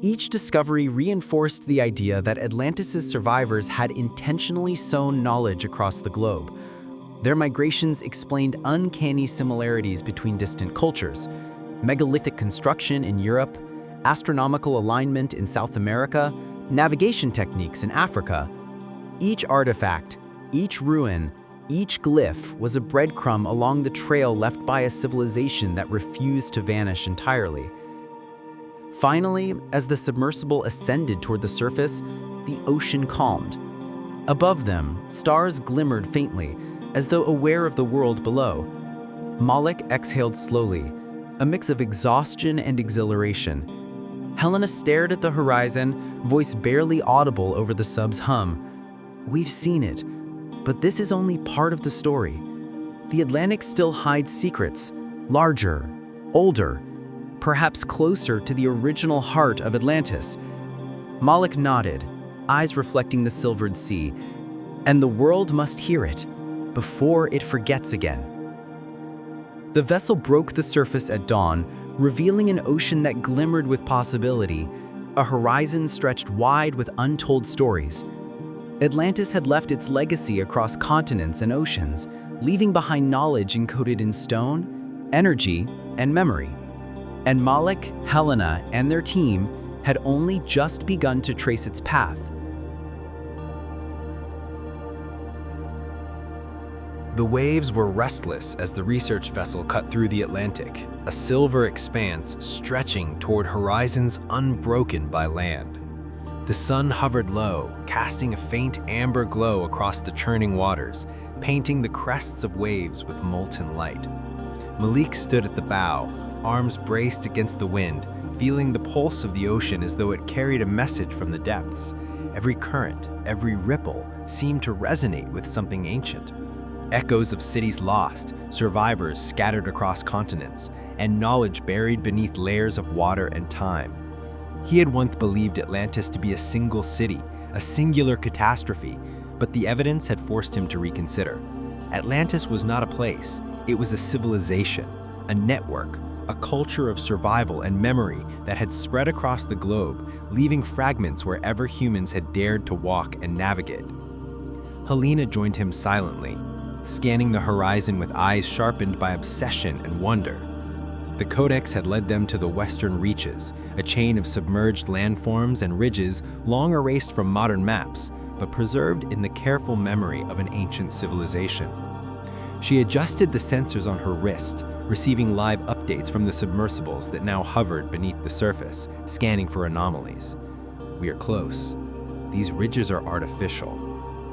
Each discovery reinforced the idea that Atlantis' survivors had intentionally sown knowledge across the globe. Their migrations explained uncanny similarities between distant cultures: megalithic construction in Europe, astronomical alignment in South America, navigation techniques in Africa. Each artifact, each ruin, each glyph was a breadcrumb along the trail left by a civilization that refused to vanish entirely. Finally, as the submersible ascended toward the surface, the ocean calmed. Above them, stars glimmered faintly, as though aware of the world below. Malik exhaled slowly, a mix of exhaustion and exhilaration. Helena stared at the horizon, voice barely audible over the sub's hum. "We've seen it, but this is only part of the story. The Atlantic still hides secrets, larger, older, perhaps closer to the original heart of Atlantis." Malik nodded, eyes reflecting the silvered sea. "And the world must hear it, before it forgets again." The vessel broke the surface at dawn, revealing an ocean that glimmered with possibility, a horizon stretched wide with untold stories. Atlantis had left its legacy across continents and oceans, leaving behind knowledge encoded in stone, energy, and memory. And Malik, Helena, and their team had only just begun to trace its path. The waves were restless as the research vessel cut through the Atlantic, a silver expanse stretching toward horizons unbroken by land. The sun hovered low, casting a faint amber glow across the churning waters, painting the crests of waves with molten light. Malik stood at the bow, arms braced against the wind, feeling the pulse of the ocean as though it carried a message from the depths. Every current, every ripple seemed to resonate with something ancient. Echoes of cities lost, survivors scattered across continents, and knowledge buried beneath layers of water and time. He had once believed Atlantis to be a single city, a singular catastrophe, but the evidence had forced him to reconsider. Atlantis was not a place, it was a civilization, a network, a culture of survival and memory that had spread across the globe, leaving fragments wherever humans had dared to walk and navigate. Helena joined him silently, scanning the horizon with eyes sharpened by obsession and wonder. The codex had led them to the western reaches, a chain of submerged landforms and ridges long erased from modern maps, but preserved in the careful memory of an ancient civilization. She adjusted the sensors on her wrist, receiving live updates from the submersibles that now hovered beneath the surface, scanning for anomalies. "We are close. These ridges are artificial,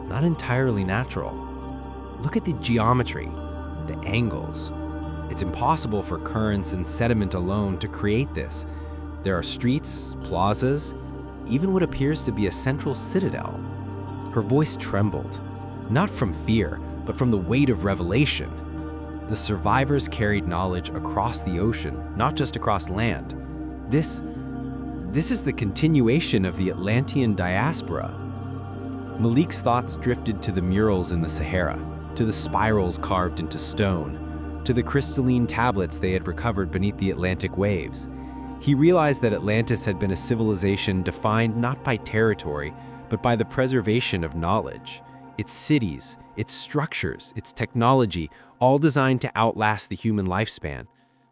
not entirely natural. Look at the geometry, the angles. It's impossible for currents and sediment alone to create this. There are streets, plazas, even what appears to be a central citadel. Her voice trembled, not from fear, but from the weight of revelation. The survivors carried knowledge across the ocean, not just across land. This is the continuation of the Atlantean diaspora. Malik's thoughts drifted to the murals in the Sahara, to the spirals carved into stone, to the crystalline tablets they had recovered beneath the Atlantic waves. He realized that Atlantis had been a civilization defined not by territory, but by the preservation of knowledge. Its cities, its structures, its technology, all designed to outlast the human lifespan,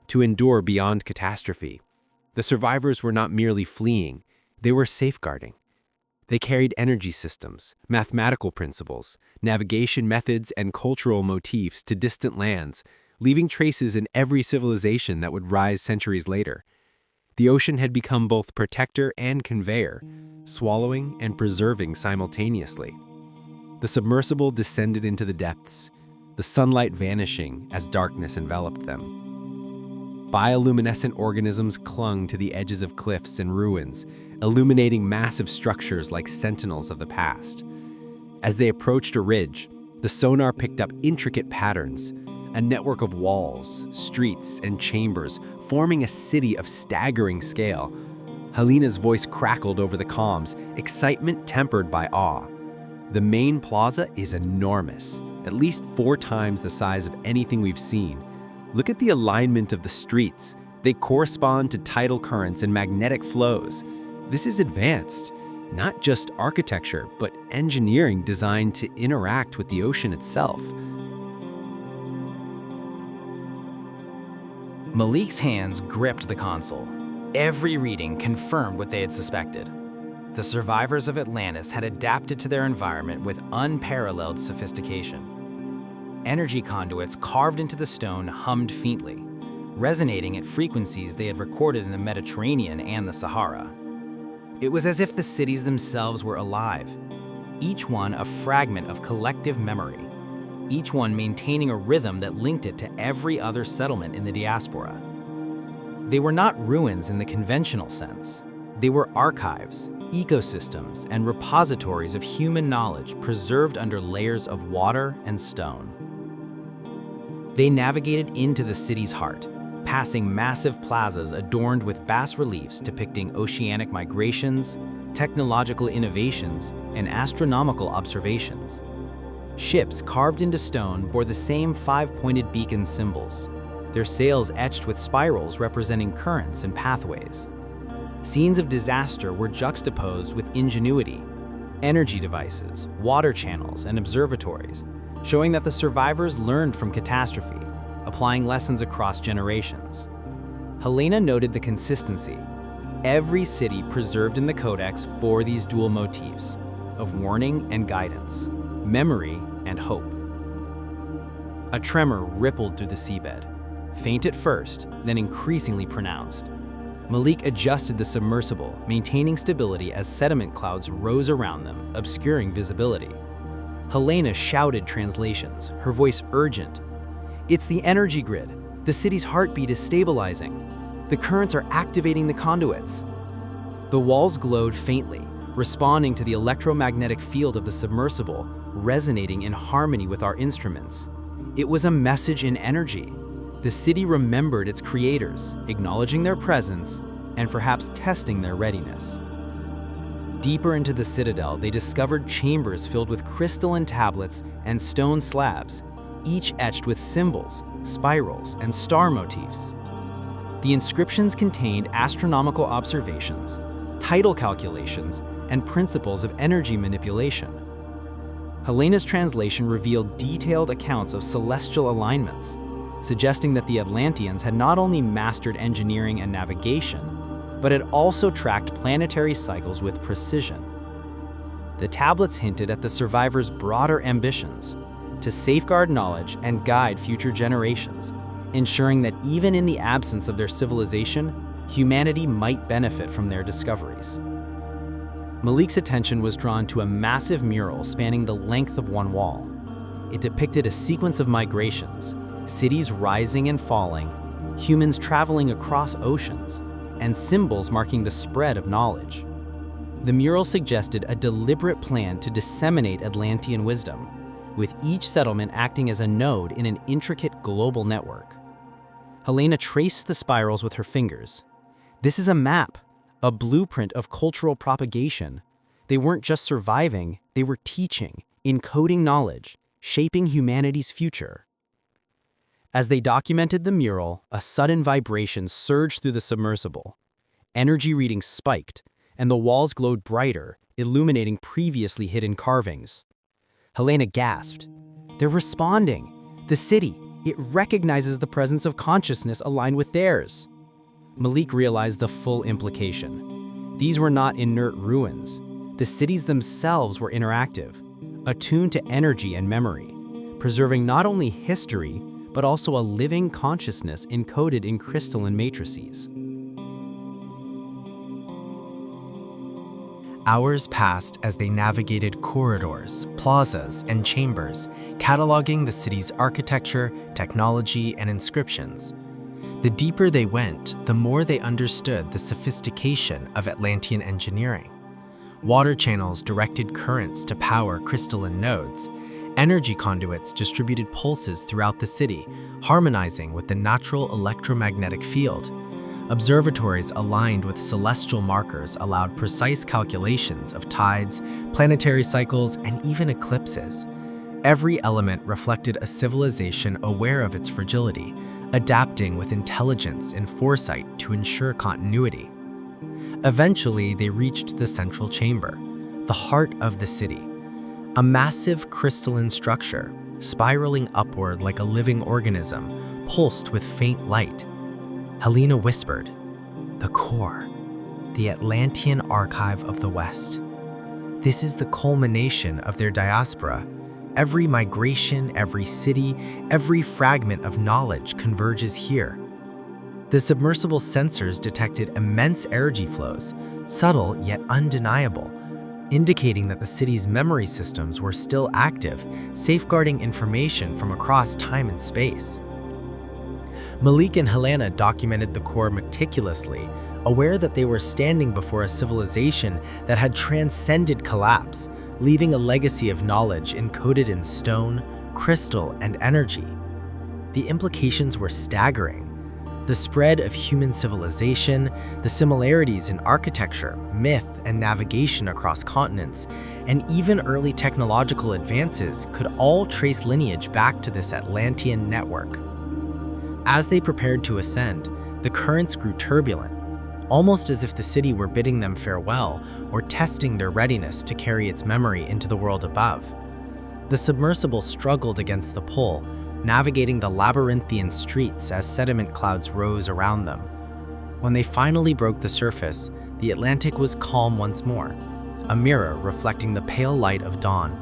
to endure beyond catastrophe. The survivors were not merely fleeing, they were safeguarding. They carried energy systems, mathematical principles, navigation methods, and cultural motifs to distant lands, leaving traces in every civilization that would rise centuries later. The ocean had become both protector and conveyor, swallowing and preserving simultaneously. The submersible descended into the depths, the sunlight vanishing as darkness enveloped them. Bioluminescent organisms clung to the edges of cliffs and ruins, illuminating massive structures like sentinels of the past. As they approached a ridge, the sonar picked up intricate patterns, a network of walls, streets, and chambers, forming a city of staggering scale. Helena's voice crackled over the comms, excitement tempered by awe. The main plaza is enormous, at least 4 times the size of anything we've seen. Look at the alignment of the streets. They correspond to tidal currents and magnetic flows. This is advanced, not just architecture, but engineering designed to interact with the ocean itself. Malik's hands gripped the console. Every reading confirmed what they had suspected. The survivors of Atlantis had adapted to their environment with unparalleled sophistication. Energy conduits carved into the stone hummed faintly, resonating at frequencies they had recorded in the Mediterranean and the Sahara. It was as if the cities themselves were alive, each one a fragment of collective memory, each one maintaining a rhythm that linked it to every other settlement in the diaspora. They were not ruins in the conventional sense. They were archives, ecosystems, and repositories of human knowledge preserved under layers of water and stone. They navigated into the city's heart, passing massive plazas adorned with bas-reliefs depicting oceanic migrations, technological innovations, and astronomical observations. Ships carved into stone bore the same 5-pointed beacon symbols, their sails etched with spirals representing currents and pathways. Scenes of disaster were juxtaposed with ingenuity, energy devices, water channels, and observatories, showing that the survivors learned from catastrophe, applying lessons across generations. Helena noted the consistency. Every city preserved in the codex bore these dual motifs of warning and guidance, memory and hope. A tremor rippled through the seabed, faint at first, then increasingly pronounced. Malik adjusted the submersible, maintaining stability as sediment clouds rose around them, obscuring visibility. Helena shouted translations, her voice urgent. "It's the energy grid. The city's heartbeat is stabilizing. The currents are activating the conduits." The walls glowed faintly, responding to the electromagnetic field of the submersible, resonating in harmony with our instruments. It was a message in energy. The city remembered its creators, acknowledging their presence and perhaps testing their readiness. Deeper into the citadel, they discovered chambers filled with crystalline tablets and stone slabs, each etched with symbols, spirals, and star motifs. The inscriptions contained astronomical observations, tidal calculations, and principles of energy manipulation. Helena's translation revealed detailed accounts of celestial alignments, suggesting that the Atlanteans had not only mastered engineering and navigation, but had also tracked planetary cycles with precision. The tablets hinted at the survivors' broader ambitions to safeguard knowledge and guide future generations, ensuring that even in the absence of their civilization, humanity might benefit from their discoveries. Malik's attention was drawn to a massive mural spanning the length of one wall. It depicted a sequence of migrations, cities rising and falling, humans traveling across oceans, and symbols marking the spread of knowledge. The mural suggested a deliberate plan to disseminate Atlantean wisdom, with each settlement acting as a node in an intricate global network. Helena traced the spirals with her fingers. This is a map, a blueprint of cultural propagation. They weren't just surviving, they were teaching, encoding knowledge, shaping humanity's future. As they documented the mural, a sudden vibration surged through the submersible. Energy readings spiked, and the walls glowed brighter, illuminating previously hidden carvings. Helena gasped. They're responding. The city, it recognizes the presence of consciousness aligned with theirs. Malik realized the full implication. These were not inert ruins. The cities themselves were interactive, attuned to energy and memory, preserving not only history, but also a living consciousness encoded in crystalline matrices. Hours passed as they navigated corridors, plazas, and chambers, cataloging the city's architecture, technology, and inscriptions. The deeper they went, the more they understood the sophistication of Atlantean engineering. Water channels directed currents to power crystalline nodes. Energy conduits distributed pulses throughout the city, harmonizing with the natural electromagnetic field. Observatories aligned with celestial markers allowed precise calculations of tides, planetary cycles, and even eclipses. Every element reflected a civilization aware of its fragility, adapting with intelligence and foresight to ensure continuity. Eventually, they reached the central chamber, the heart of the city. A massive crystalline structure, spiraling upward like a living organism, pulsed with faint light. Helena whispered, "The core, the Atlantean archive of the West. This is the culmination of their diaspora. Every migration, every city, every fragment of knowledge converges here." The submersible sensors detected immense energy flows, subtle yet undeniable, indicating that the city's memory systems were still active, safeguarding information from across time and space. Malik and Helena documented the core meticulously, aware that they were standing before a civilization that had transcended collapse, leaving a legacy of knowledge encoded in stone, crystal, and energy. The implications were staggering. The spread of human civilization, the similarities in architecture, myth, and navigation across continents, and even early technological advances could all trace lineage back to this Atlantean network. As they prepared to ascend, the currents grew turbulent, almost as if the city were bidding them farewell or testing their readiness to carry its memory into the world above. The submersible struggled against the pull, navigating the labyrinthian streets as sediment clouds rose around them. When they finally broke the surface, the Atlantic was calm once more, a mirror reflecting the pale light of dawn.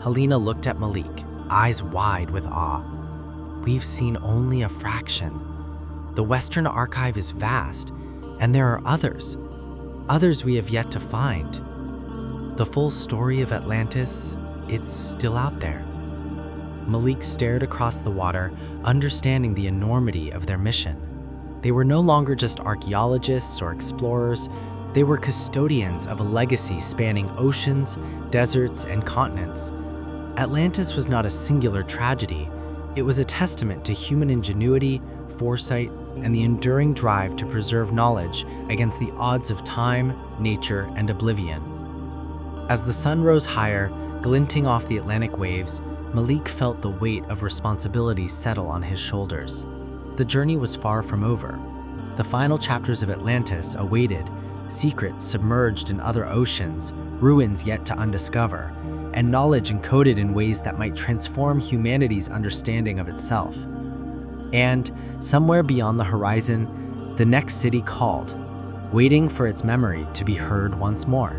Helena looked at Malik, eyes wide with awe. "We've seen only a fraction. The Western Archive is vast, and there are others we have yet to find. The full story of Atlantis, it's still out there." Malik stared across the water, understanding the enormity of their mission. They were no longer just archaeologists or explorers, they were custodians of a legacy spanning oceans, deserts, and continents. Atlantis was not a singular tragedy, it was a testament to human ingenuity, foresight, and the enduring drive to preserve knowledge against the odds of time, nature, and oblivion. As the sun rose higher, glinting off the Atlantic waves, Malik felt the weight of responsibility settle on his shoulders. The journey was far from over. The final chapters of Atlantis awaited, secrets submerged in other oceans, ruins yet to undiscover, and knowledge encoded in ways that might transform humanity's understanding of itself. And, somewhere beyond the horizon, the next city called, waiting for its memory to be heard once more.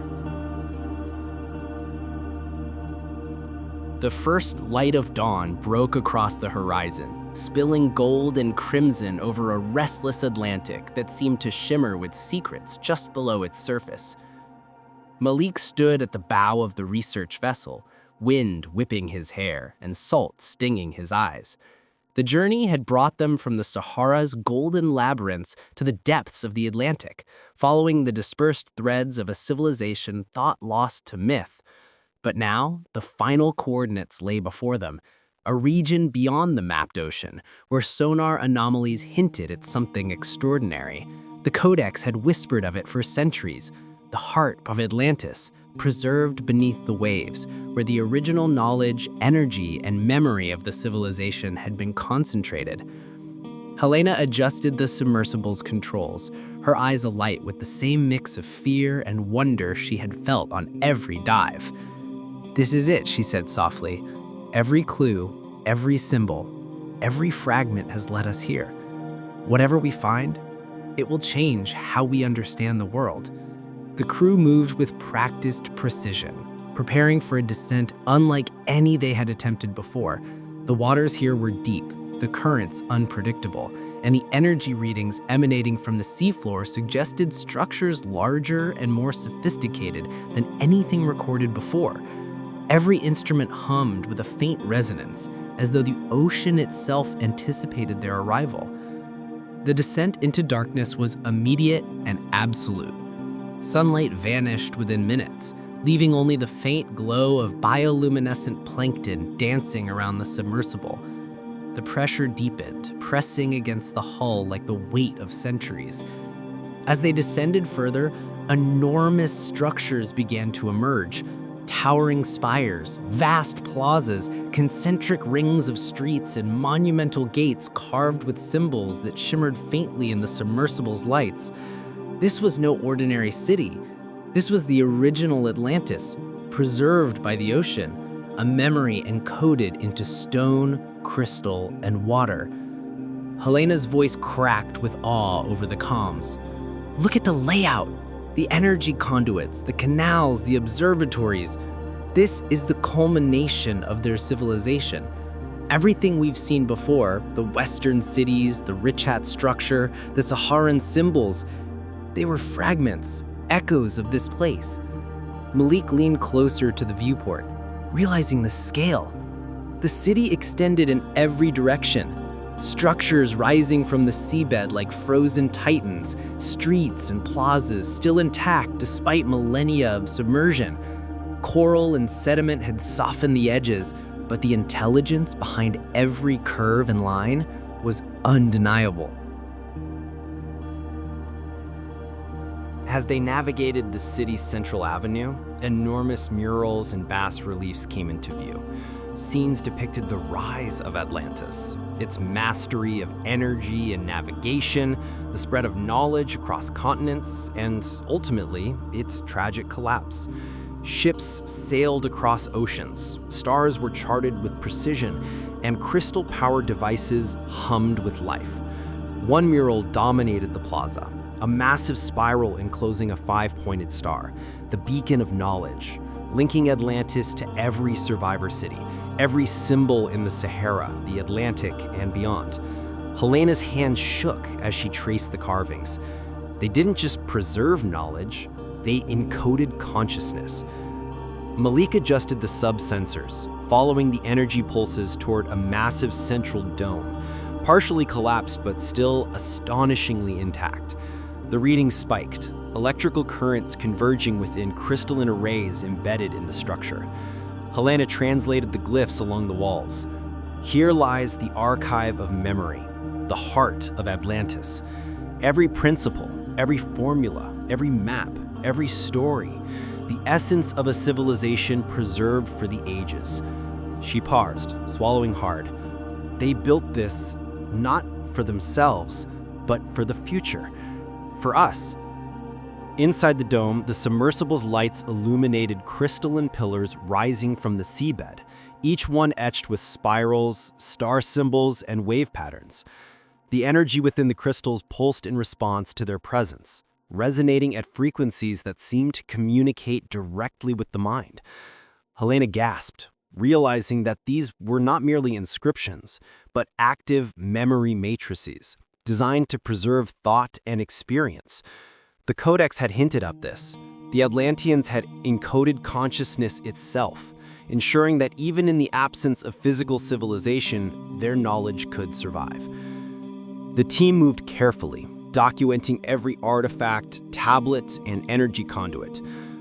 The first light of dawn broke across the horizon, spilling gold and crimson over a restless Atlantic that seemed to shimmer with secrets just below its surface. Malik stood at the bow of the research vessel, wind whipping his hair and salt stinging his eyes. The journey had brought them from the Sahara's golden labyrinths to the depths of the Atlantic, following the dispersed threads of a civilization thought lost to myth. But now, the final coordinates lay before them, a region beyond the mapped ocean, where sonar anomalies hinted at something extraordinary. The Codex had whispered of it for centuries, the heart of Atlantis, preserved beneath the waves, where the original knowledge, energy, and memory of the civilization had been concentrated. Helena adjusted the submersible's controls, her eyes alight with the same mix of fear and wonder she had felt on every dive. "This is it," she said softly. "Every clue, every symbol, every fragment has led us here. Whatever we find, it will change how we understand the world." The crew moved with practiced precision, preparing for a descent unlike any they had attempted before. The waters here were deep, the currents unpredictable, and the energy readings emanating from the seafloor suggested structures larger and more sophisticated than anything recorded before. Every instrument hummed with a faint resonance, as though the ocean itself anticipated their arrival. The descent into darkness was immediate and absolute. Sunlight vanished within minutes, leaving only the faint glow of bioluminescent plankton dancing around the submersible. The pressure deepened, pressing against the hull like the weight of centuries. As they descended further, enormous structures began to emerge. Towering spires, vast plazas, concentric rings of streets, and monumental gates carved with symbols that shimmered faintly in the submersible's lights. This was no ordinary city. This was the original Atlantis, preserved by the ocean, a memory encoded into stone, crystal, and water. Helena's voice cracked with awe over the comms. "Look at the layout! The energy conduits, the canals, the observatories. This is the culmination of their civilization. Everything we've seen before, the Western cities, the rich hat structure, the Saharan symbols, they were fragments, echoes of this place." Malik leaned closer to the viewport, realizing the scale. The city extended in every direction. Structures rising from the seabed like frozen titans, streets and plazas still intact despite millennia of submersion. Coral and sediment had softened the edges, but the intelligence behind every curve and line was undeniable. As they navigated the city's central avenue, enormous murals and bas-reliefs came into view. Scenes depicted the rise of Atlantis, its mastery of energy and navigation, the spread of knowledge across continents, and ultimately, its tragic collapse. Ships sailed across oceans, stars were charted with precision, and crystal-powered devices hummed with life. One mural dominated the plaza, a massive spiral enclosing a 5-pointed star, the beacon of knowledge, linking Atlantis to every survivor city, every symbol in the Sahara, the Atlantic, and beyond. Helena's hands shook as she traced the carvings. They didn't just preserve knowledge, they encoded consciousness. Malik adjusted the sub-sensors, following the energy pulses toward a massive central dome, partially collapsed but still astonishingly intact. The readings spiked, electrical currents converging within crystalline arrays embedded in the structure. Helena translated the glyphs along the walls. Here lies the archive of memory, the heart of Atlantis. Every principle, every formula, every map, every story, the essence of a civilization preserved for the ages. She paused, swallowing hard. They built this not for themselves, but for the future, for us. Inside the dome, the submersible's lights illuminated crystalline pillars rising from the seabed, each one etched with spirals, star symbols, and wave patterns. The energy within the crystals pulsed in response to their presence, resonating at frequencies that seemed to communicate directly with the mind. Helena gasped, realizing that these were not merely inscriptions, but active memory matrices, designed to preserve thought and experience. The Codex had hinted at this. The Atlanteans had encoded consciousness itself, ensuring that even in the absence of physical civilization, their knowledge could survive. The team moved carefully, documenting every artifact, tablet, and energy conduit.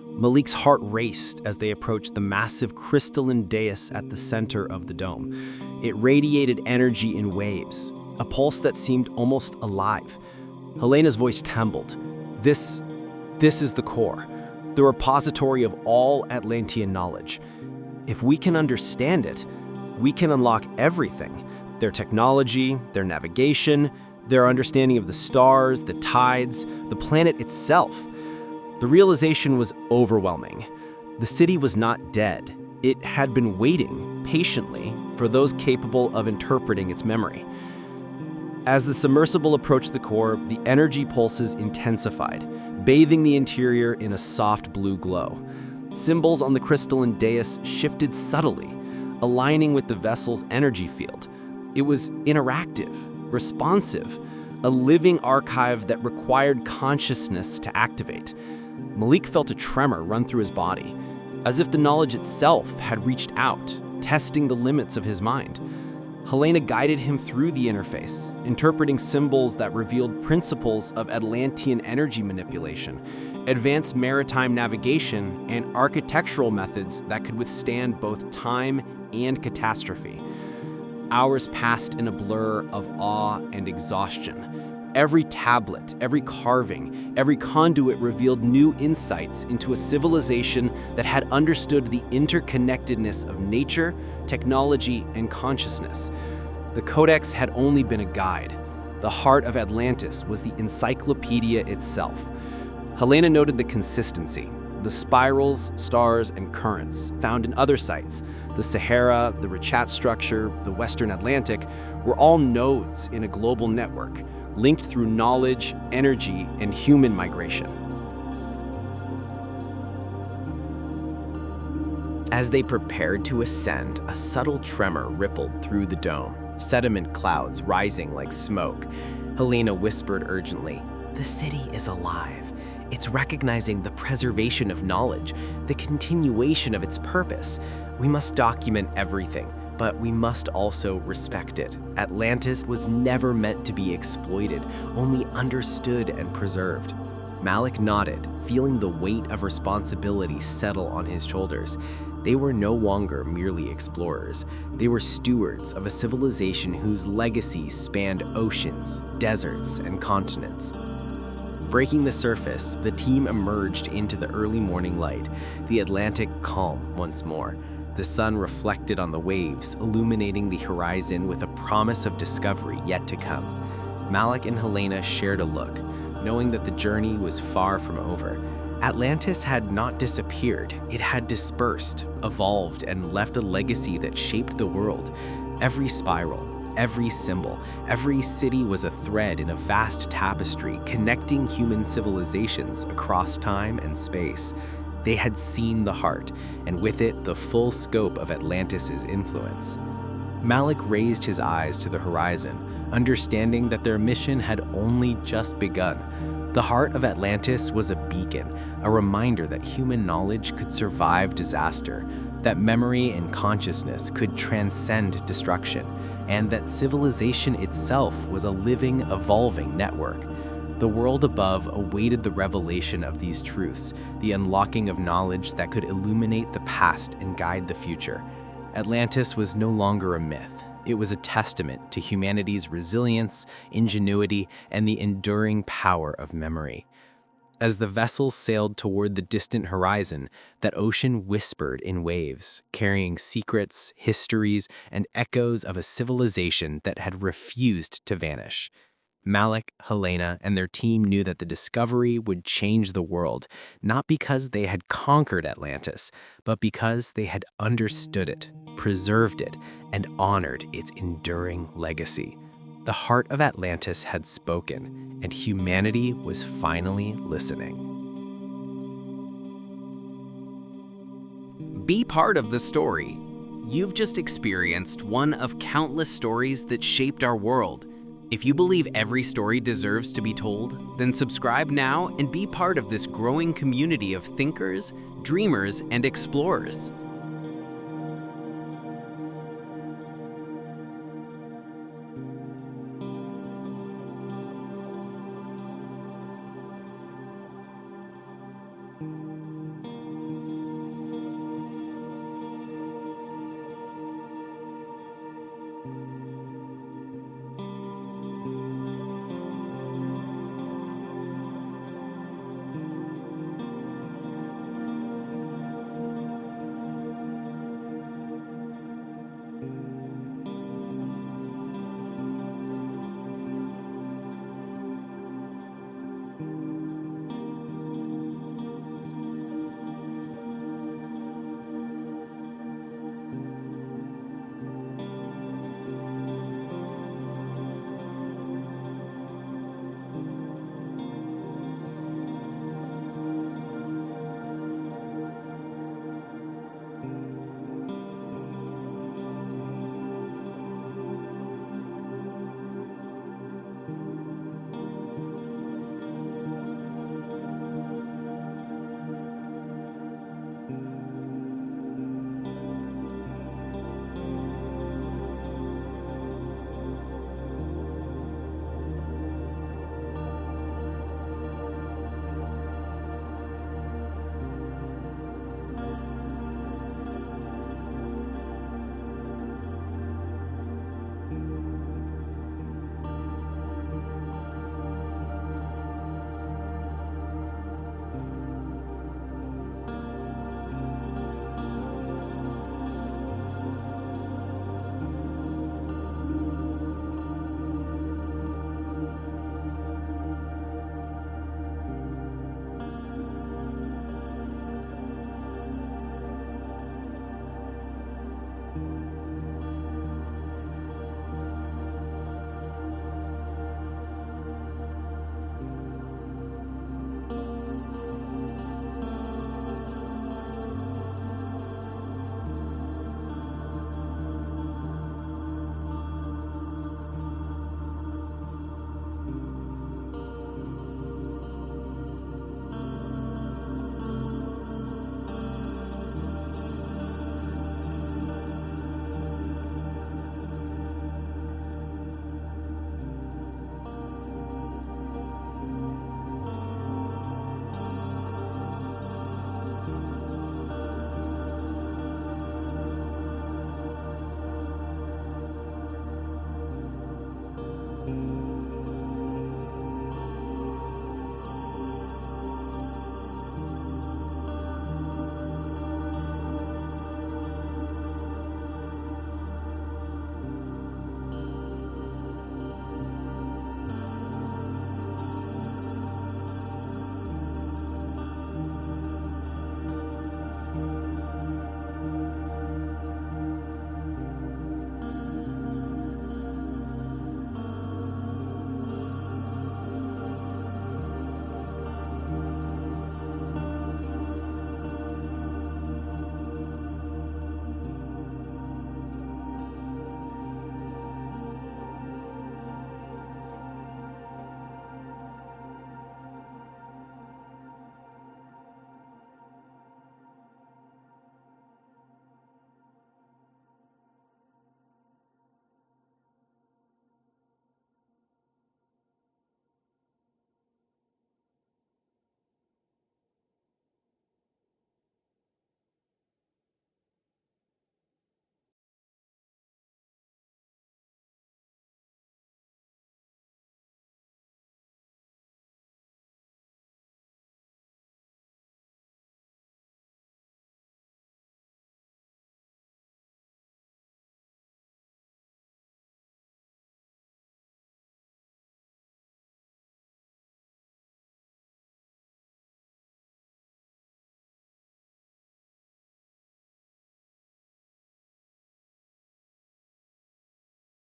Malik's heart raced as they approached the massive crystalline dais at the center of the dome. It radiated energy in waves, a pulse that seemed almost alive. Helena's voice trembled. This is the core, the repository of all Atlantean knowledge. If we can understand it, we can unlock everything. Their technology, their navigation, their understanding of the stars, the tides, the planet itself. The realization was overwhelming. The city was not dead. It had been waiting patiently for those capable of interpreting its memory. As the submersible approached the core, the energy pulses intensified, bathing the interior in a soft blue glow. Symbols on the crystalline dais shifted subtly, aligning with the vessel's energy field. It was interactive, responsive, a living archive that required consciousness to activate. Malik felt a tremor run through his body, as if the knowledge itself had reached out, testing the limits of his mind. Helena guided him through the interface, interpreting symbols that revealed principles of Atlantean energy manipulation, advanced maritime navigation, and architectural methods that could withstand both time and catastrophe. Hours passed in a blur of awe and exhaustion. Every tablet, every carving, every conduit revealed new insights into a civilization that had understood the interconnectedness of nature, technology, and consciousness. The Codex had only been a guide. The heart of Atlantis was the encyclopedia itself. Helena noted the consistency, the spirals, stars, and currents found in other sites. The Sahara, the Richat structure, the Western Atlantic were all nodes in a global network, linked through knowledge, energy, and human migration. As they prepared to ascend, a subtle tremor rippled through the dome, sediment clouds rising like smoke. Helena whispered urgently, "The city is alive. It's recognizing the preservation of knowledge, the continuation of its purpose. We must document everything, but we must also respect it. Atlantis was never meant to be exploited, only understood and preserved." Malik nodded, feeling the weight of responsibility settle on his shoulders. They were no longer merely explorers. They were stewards of a civilization whose legacy spanned oceans, deserts, and continents. Breaking the surface, the team emerged into the early morning light, the Atlantic calm once more. The sun reflected on the waves, illuminating the horizon with a promise of discovery yet to come. Malik and Helena shared a look, knowing that the journey was far from over. Atlantis had not disappeared. It had dispersed, evolved, and left a legacy that shaped the world. Every spiral, every symbol, every city was a thread in a vast tapestry connecting human civilizations across time and space. They had seen the heart, and with it, the full scope of Atlantis's influence. Malik raised his eyes to the horizon, understanding that their mission had only just begun. The heart of Atlantis was a beacon, a reminder that human knowledge could survive disaster, that memory and consciousness could transcend destruction, and that civilization itself was a living, evolving network. The world above awaited the revelation of these truths, the unlocking of knowledge that could illuminate the past and guide the future. Atlantis was no longer a myth. It was a testament to humanity's resilience, ingenuity, and the enduring power of memory. As the vessels sailed toward the distant horizon, that ocean whispered in waves, carrying secrets, histories, and echoes of a civilization that had refused to vanish. Malik, Helena, and their team knew that the discovery would change the world, not because they had conquered Atlantis, but because they had understood it, preserved it, and honored its enduring legacy. The heart of Atlantis had spoken, and humanity was finally listening. Be part of the story. You've just experienced one of countless stories that shaped our world. If you believe every story deserves to be told, then subscribe now and be part of this growing community of thinkers, dreamers, and explorers.